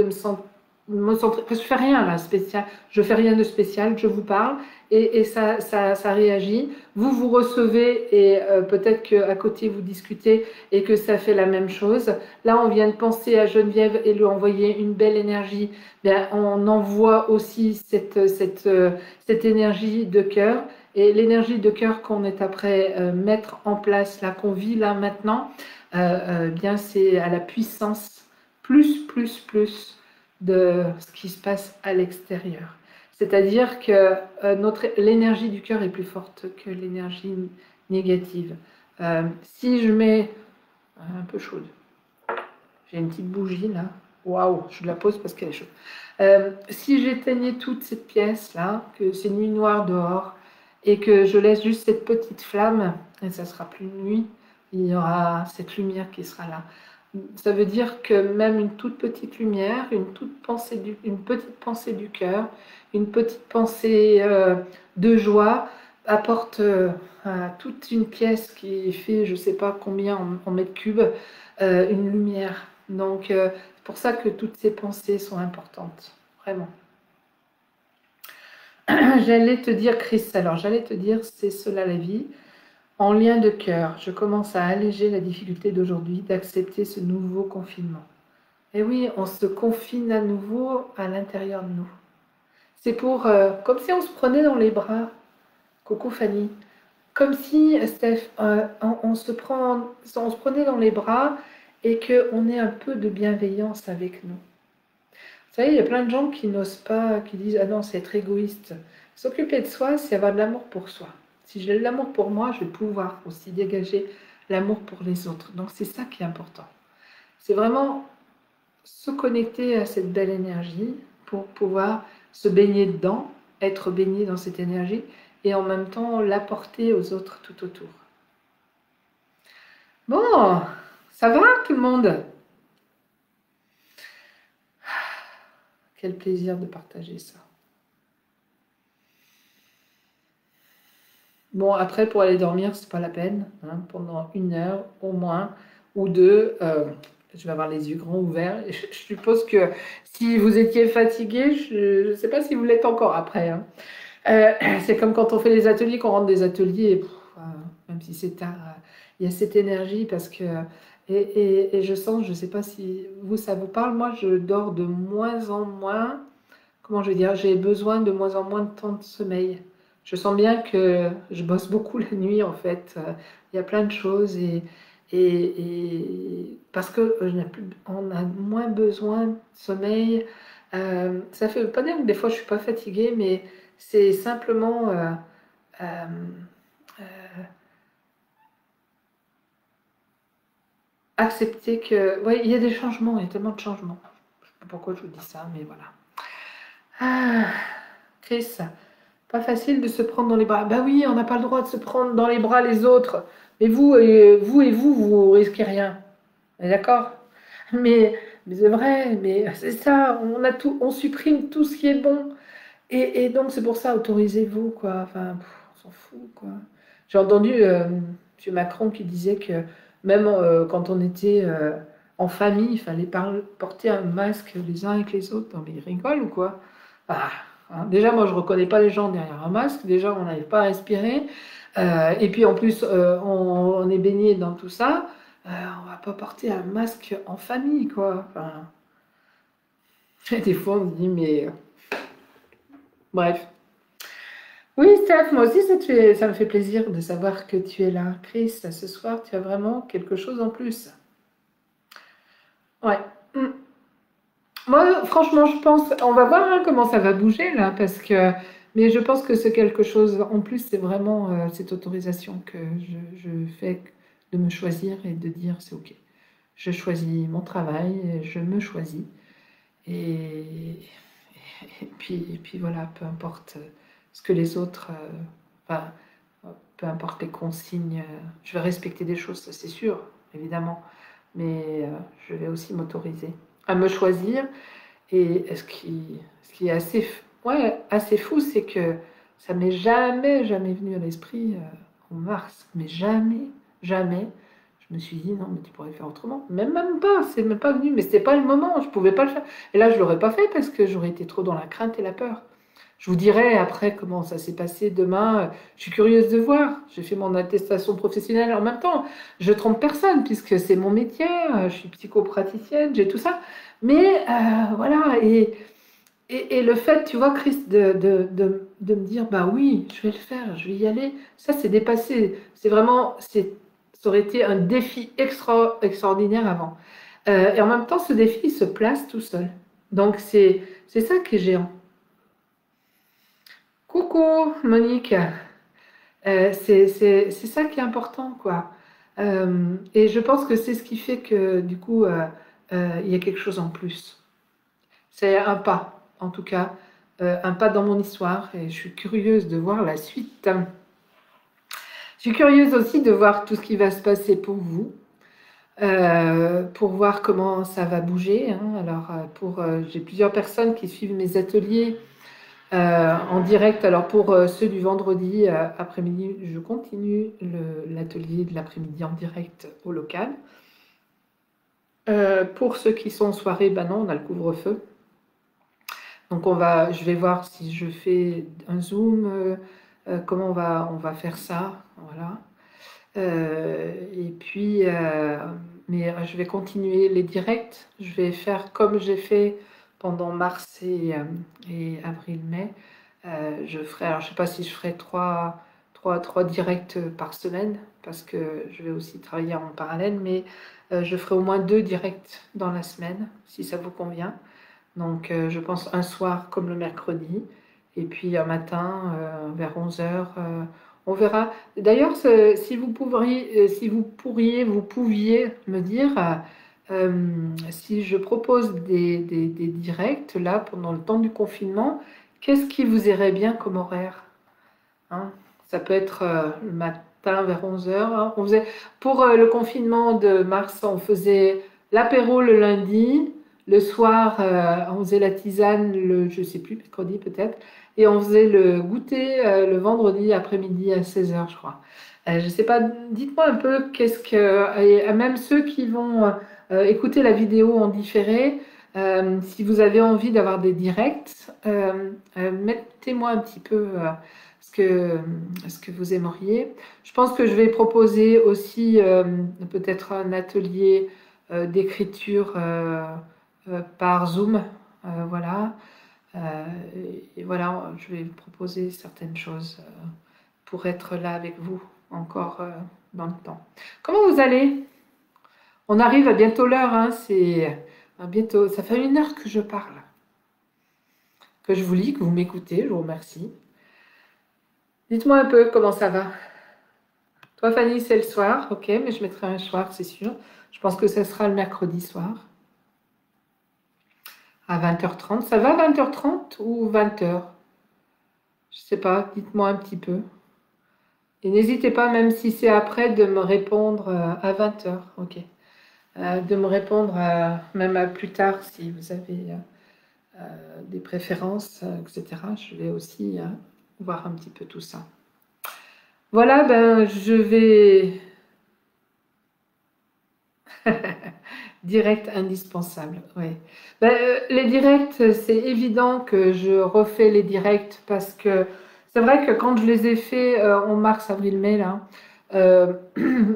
me centrer, parce que je fais rien là spécial, je fais rien de spécial, je vous parle et ça réagit. Vous recevez et peut-être qu'à côté vous discutez et que ça fait la même chose. Là, on vient de penser à Geneviève et lui envoyer une belle énergie. Bien, on envoie aussi cette énergie de cœur et l'énergie de cœur qu'on est après mettre en place là, qu'on vit là maintenant. Bien, c'est à la puissance plus de ce qui se passe à l'extérieur. C'est-à-dire que l'énergie du cœur est plus forte que l'énergie négative. Si je mets un peu chaude, j'ai une petite bougie là, waouh, je la pose parce qu'elle est chaude. Si j'éteignais toute cette pièce là, que c'est nuit noire dehors, et que je laisse juste cette petite flamme, et ça sera plus nuit, il y aura cette lumière qui sera là. Ça veut dire que même une toute petite lumière, une petite pensée du cœur, une petite pensée de joie apporte à toute une pièce qui fait je ne sais pas combien en mètres cubes une lumière. Donc c'est pour ça que toutes ces pensées sont importantes, vraiment. J'allais te dire, Chris, alors j'allais te dire, c'est cela la vie. En lien de cœur, je commence à alléger la difficulté d'aujourd'hui d'accepter ce nouveau confinement. Et oui, on se confine à nouveau à l'intérieur de nous. C'est pour, comme si on se prenait dans les bras, coucou Fanny, comme si, Steph, on se prenait dans les bras et qu'on ait un peu de bienveillance avec nous. Vous savez, il y a plein de gens qui n'osent pas, qui disent « Ah non, c'est être égoïste ». S'occuper de soi, c'est avoir de l'amour pour soi. Si j'ai de l'amour pour moi, je vais pouvoir aussi dégager l'amour pour les autres. Donc c'est ça qui est important. C'est vraiment se connecter à cette belle énergie pour pouvoir se baigner dedans, être baigné dans cette énergie et en même temps l'apporter aux autres tout autour. Bon, ça va tout le monde? Quel plaisir de partager ça. Bon, après, pour aller dormir, c'est pas la peine. Hein, pendant 1 heure au moins, ou 2, je vais avoir les yeux grands ouverts. Et je suppose que si vous étiez fatigué, je ne sais pas si vous l'êtes encore après. Hein. C'est comme quand on fait les ateliers, qu'on rentre des ateliers, et, même si c'est tard, il y a cette énergie parce que... Et je sens, je ne sais pas si vous, ça vous parle, moi je dors de moins en moins, comment je vais dire, j'ai besoin de moins en moins de temps de sommeil. Je sens bien que je bosse beaucoup la nuit en fait. Il y a plein de choses parce que on a moins besoin de sommeil. Ça fait pas dire que des fois je suis pas fatiguée, mais c'est simplement euh, accepter que, ouais, il y a des changements, il y a tellement de changements. Je sais pas pourquoi je vous dis ça, mais voilà. Ah, Chris. Pas facile de se prendre dans les bras. Bah oui, on n'a pas le droit de se prendre dans les bras les autres. Mais vous risquez rien. D'accord? Mais c'est vrai, mais c'est ça, on a tout, on supprime tout ce qui est bon. Et donc c'est pour ça, autorisez-vous, quoi. Enfin, on s'en fout, quoi. J'ai entendu M. Macron qui disait que même quand on était en famille, il fallait porter un masque les uns avec les autres. Non, mais ils rigolent ou quoi? Ah, hein. Déjà, moi, je reconnais pas les gens derrière un masque. Déjà, on n'arrive pas à respirer. Et puis, en plus, on est baigné dans tout ça. On va pas porter un masque en famille, quoi. Enfin, des fois, on se dit, mais bref. Oui, Steph, moi aussi, ça me fait plaisir de savoir que tu es là. Chris, ce soir, tu as vraiment quelque chose en plus. Ouais. Mm. Moi, franchement, je pense, on va voir hein, comment ça va bouger là, mais je pense que c'est quelque chose en plus, c'est vraiment cette autorisation que je fais de me choisir et de dire c'est ok. Je choisis mon travail, je me choisis. Et, et puis voilà, peu importe ce que les autres, enfin, peu importe les consignes, je vais respecter des choses, ça c'est sûr, évidemment, mais je vais aussi m'autoriser à me choisir. Et ce qui est assez, ouais, assez fou, c'est que ça m'est jamais venu à l'esprit en mars, mais jamais, jamais. Je me suis dit, non, mais tu pourrais faire autrement. Même pas, c'est même pas venu, mais c'était pas le moment, je pouvais pas le faire. Et là, je l'aurais pas fait parce que j'aurais été trop dans la crainte et la peur. Je vous dirai après comment ça s'est passé demain. Je suis curieuse de voir. J'ai fait mon attestation professionnelle en même temps. Je trompe personne puisque c'est mon métier. Je suis psychopraticienne, j'ai tout ça. Mais voilà, et le fait, tu vois, Chris, de me dire, bah oui, je vais le faire, je vais y aller, ça c'est dépassé. C'est vraiment, ça aurait été un défi extraordinaire avant. Et en même temps, ce défi, il se place tout seul. Donc c'est ça qui est géant. Coucou, Monique. C'est ça qui est important, quoi. Et je pense que c'est ce qui fait que, du coup, il y a quelque chose en plus. C'est un pas, en tout cas, un pas dans mon histoire, et je suis curieuse de voir la suite. Je suis curieuse aussi de voir tout ce qui va se passer pour vous, pour voir comment ça va bouger, hein. Alors, j'ai plusieurs personnes qui suivent mes ateliers en direct. Alors pour ceux du vendredi après-midi, je continue l'atelier de l'après-midi en direct au local. Pour ceux qui sont en soirée, ben non, on a le couvre-feu. Donc je vais voir si je fais un Zoom, comment on va faire ça, voilà. Et puis, mais je vais continuer les directs. Je vais faire comme j'ai fait pendant mars et avril-mai. Je ferai, alors je sais pas si je ferai trois directs par semaine parce que je vais aussi travailler en parallèle, mais je ferai au moins 2 directs dans la semaine si ça vous convient. Donc je pense un soir comme le mercredi et puis un matin vers 11 heures. On verra. D'ailleurs, si vous vous pouviez me dire si je propose des directs là pendant le temps du confinement, qu'est-ce qui vous irait bien comme horaire, hein? Ça peut être le matin vers 11 heures, hein. Pour le confinement de mars, on faisait l'apéro le lundi, le soir, on faisait la tisane je sais plus, mercredi peut-être, et on faisait le goûter le vendredi après-midi à 16 heures, je crois. Je sais pas, dites-moi un peu et même ceux qui vont écouter la vidéo en différé, si vous avez envie d'avoir des directs, mettez-moi un petit peu ce que, ce que vous aimeriez. Je pense que je vais proposer aussi peut-être un atelier d'écriture par Zoom. Voilà. Euh, et voilà, je vais proposer certaines choses pour être là avec vous encore dans le temps. Comment vous allez? On arrive à bientôt l'heure, hein, c'est bientôt. Ça fait 1 heure que je parle, que je vous lis, que vous m'écoutez. Je vous remercie. Dites-moi un peu comment ça va. Toi, Fanny, c'est le soir, ok, mais je mettrai un soir, c'est sûr. Je pense que ce sera le mercredi soir, à 20h30. Ça va 20h30 ou 20h? Je sais pas, dites-moi un petit peu. Et n'hésitez pas, même si c'est après, de me répondre à 20h, ok. De me répondre même à plus tard si vous avez des préférences, etc. Je vais aussi voir un petit peu tout ça. Voilà, ben je vais direct indispensable, oui. Ben, les directs, c'est évident que je refais les directs parce que c'est vrai que quand je les ai faits en mars, avril, mai, là, euh,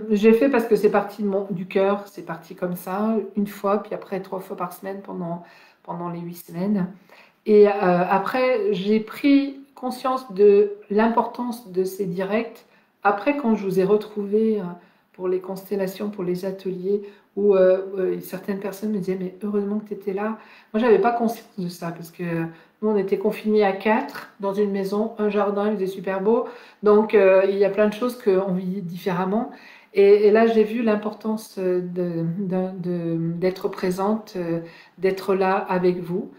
j'ai fait parce que c'est parti du cœur, c'est parti comme ça, une fois, puis après 3 fois par semaine pendant les 8 semaines. Et après, j'ai pris conscience de l'importance de ces directs. Après, quand je vous ai retrouvé pour les constellations, pour les ateliers, où certaines personnes me disaient, mais heureusement que tu étais là. Moi, j'avais pas conscience de ça, parce que nous, on était confinés à 4 dans une maison, un jardin, il faisait super beau. Donc, il y a plein de choses qu'on vit différemment. Et là, j'ai vu l'importance d'être présente, d'être là avec vous.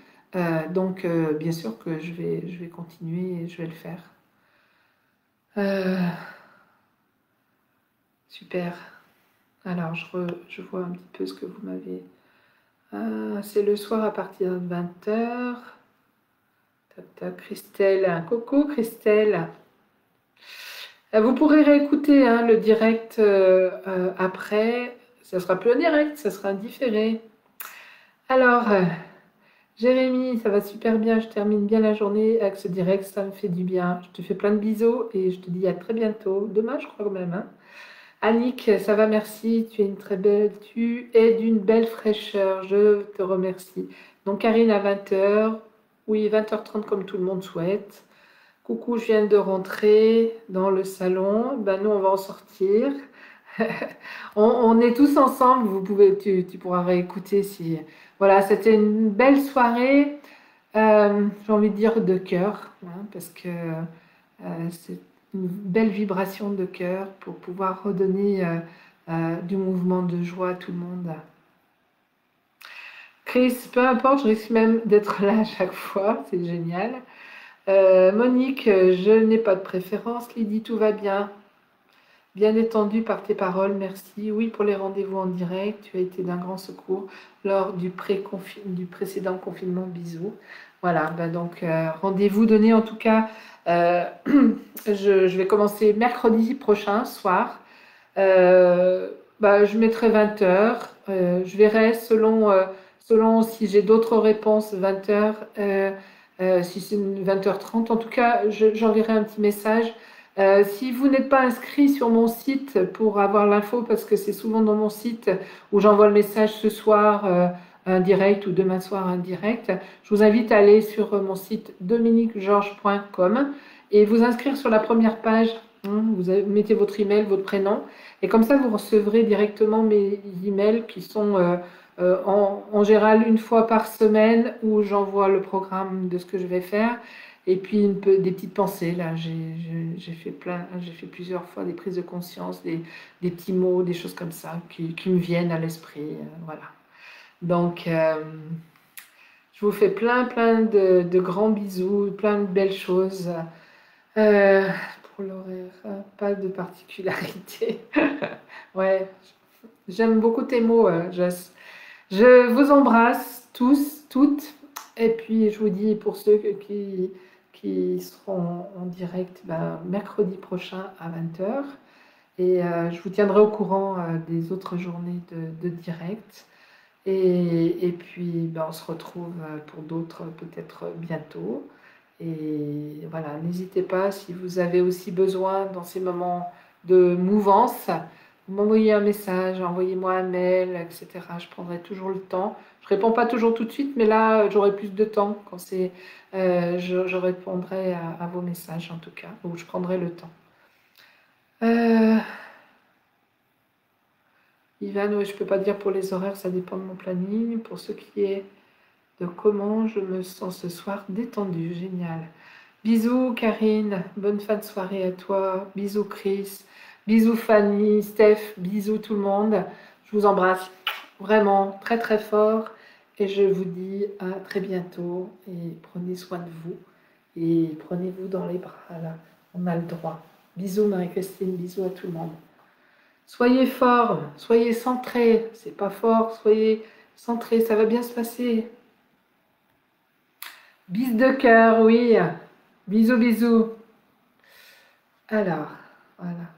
Donc, bien sûr que je vais continuer et je vais le faire. Euh, super. Alors, je vois un petit peu ce que vous m'avez. C'est le soir à partir de 20h. Christelle. Coucou, Christelle. Vous pourrez réécouter hein, le direct après. Ça sera plus un direct, ça sera un différé. Alors, Jérémy, ça va super bien. Je termine bien la journée avec ce direct, ça me fait du bien. Je te fais plein de bisous et je te dis à très bientôt. Demain, je crois même. Hein. Annick, ça va, merci. Tu es d'une belle fraîcheur. Je te remercie. Donc, Karine à 20h. Oui, 20h30 comme tout le monde souhaite. Coucou, je viens de rentrer dans le salon. Ben, nous, on va en sortir. On est tous ensemble. Tu pourras réécouter si. Voilà, c'était une belle soirée. J'ai envie de dire de cœur, hein, parce que c'est une belle vibration de cœur pour pouvoir redonner du mouvement de joie à tout le monde. Chris, peu importe, je risque même d'être là à chaque fois, c'est génial. Monique, je n'ai pas de préférence. Lydie, tout va bien. Bien étendu par tes paroles, merci. Oui, pour les rendez-vous en direct, tu as été d'un grand secours lors du précédent confinement. Bisous. Voilà, bah donc rendez-vous donné en tout cas. euh, je vais commencer mercredi prochain soir. Bah, je mettrai 20 heures. Je verrai selon si j'ai d'autres réponses 20 heures, si c'est 20h30. En tout cas, j'enverrai un petit message. Si vous n'êtes pas inscrit sur mon site pour avoir l'info, parce que c'est souvent dans mon site où j'envoie le message ce soir, un direct ou demain soir un direct, je vous invite à aller sur mon site dominiquegeorges.com et vous inscrire sur la première page. Vous mettez votre email, votre prénom, et comme ça vous recevrez directement mes emails qui sont en général une fois par semaine où j'envoie le programme de ce que je vais faire. Et puis des petites pensées, là, j'ai fait plusieurs fois des prises de conscience, des petits mots, des choses comme ça qui me viennent à l'esprit. Voilà. Donc, je vous fais plein de grands bisous, plein de belles choses. Euh, pour l'horaire, pas de particularité. Ouais, j'aime beaucoup tes mots, Joss. Je vous embrasse tous, toutes. Et puis, je vous dis pour ceux qui seront en direct mercredi prochain à 20h. Et je vous tiendrai au courant des autres journées de direct. Et puis, on se retrouve pour d'autres peut-être bientôt. Et voilà, n'hésitez pas si vous avez aussi besoin dans ces moments de mouvance, vous m'envoyez un message, envoyez-moi un mail, etc. Je prendrai toujours le temps. Je réponds pas toujours tout de suite, mais là j'aurai plus de temps quand je répondrai à vos messages en tout cas, ou je prendrai le temps. Euh, Ivan, ouais, je peux pas dire pour les horaires, ça dépend de mon planning. Pour ce qui est de comment je me sens ce soir, détendue, génial. Bisous Karine, bonne fin de soirée à toi. Bisous Chris, bisous Fanny, Steph, bisous tout le monde. Je vous embrasse vraiment très fort et je vous dis à très bientôt et prenez soin de vous et prenez-vous dans les bras là, on a le droit. Bisous Marie-Christine, bisous à tout le monde. Soyez forts, soyez centrés, c'est pas fort, soyez centrés, ça va bien se passer. Bis de cœur, oui. Bisous, bisous. Alors, voilà.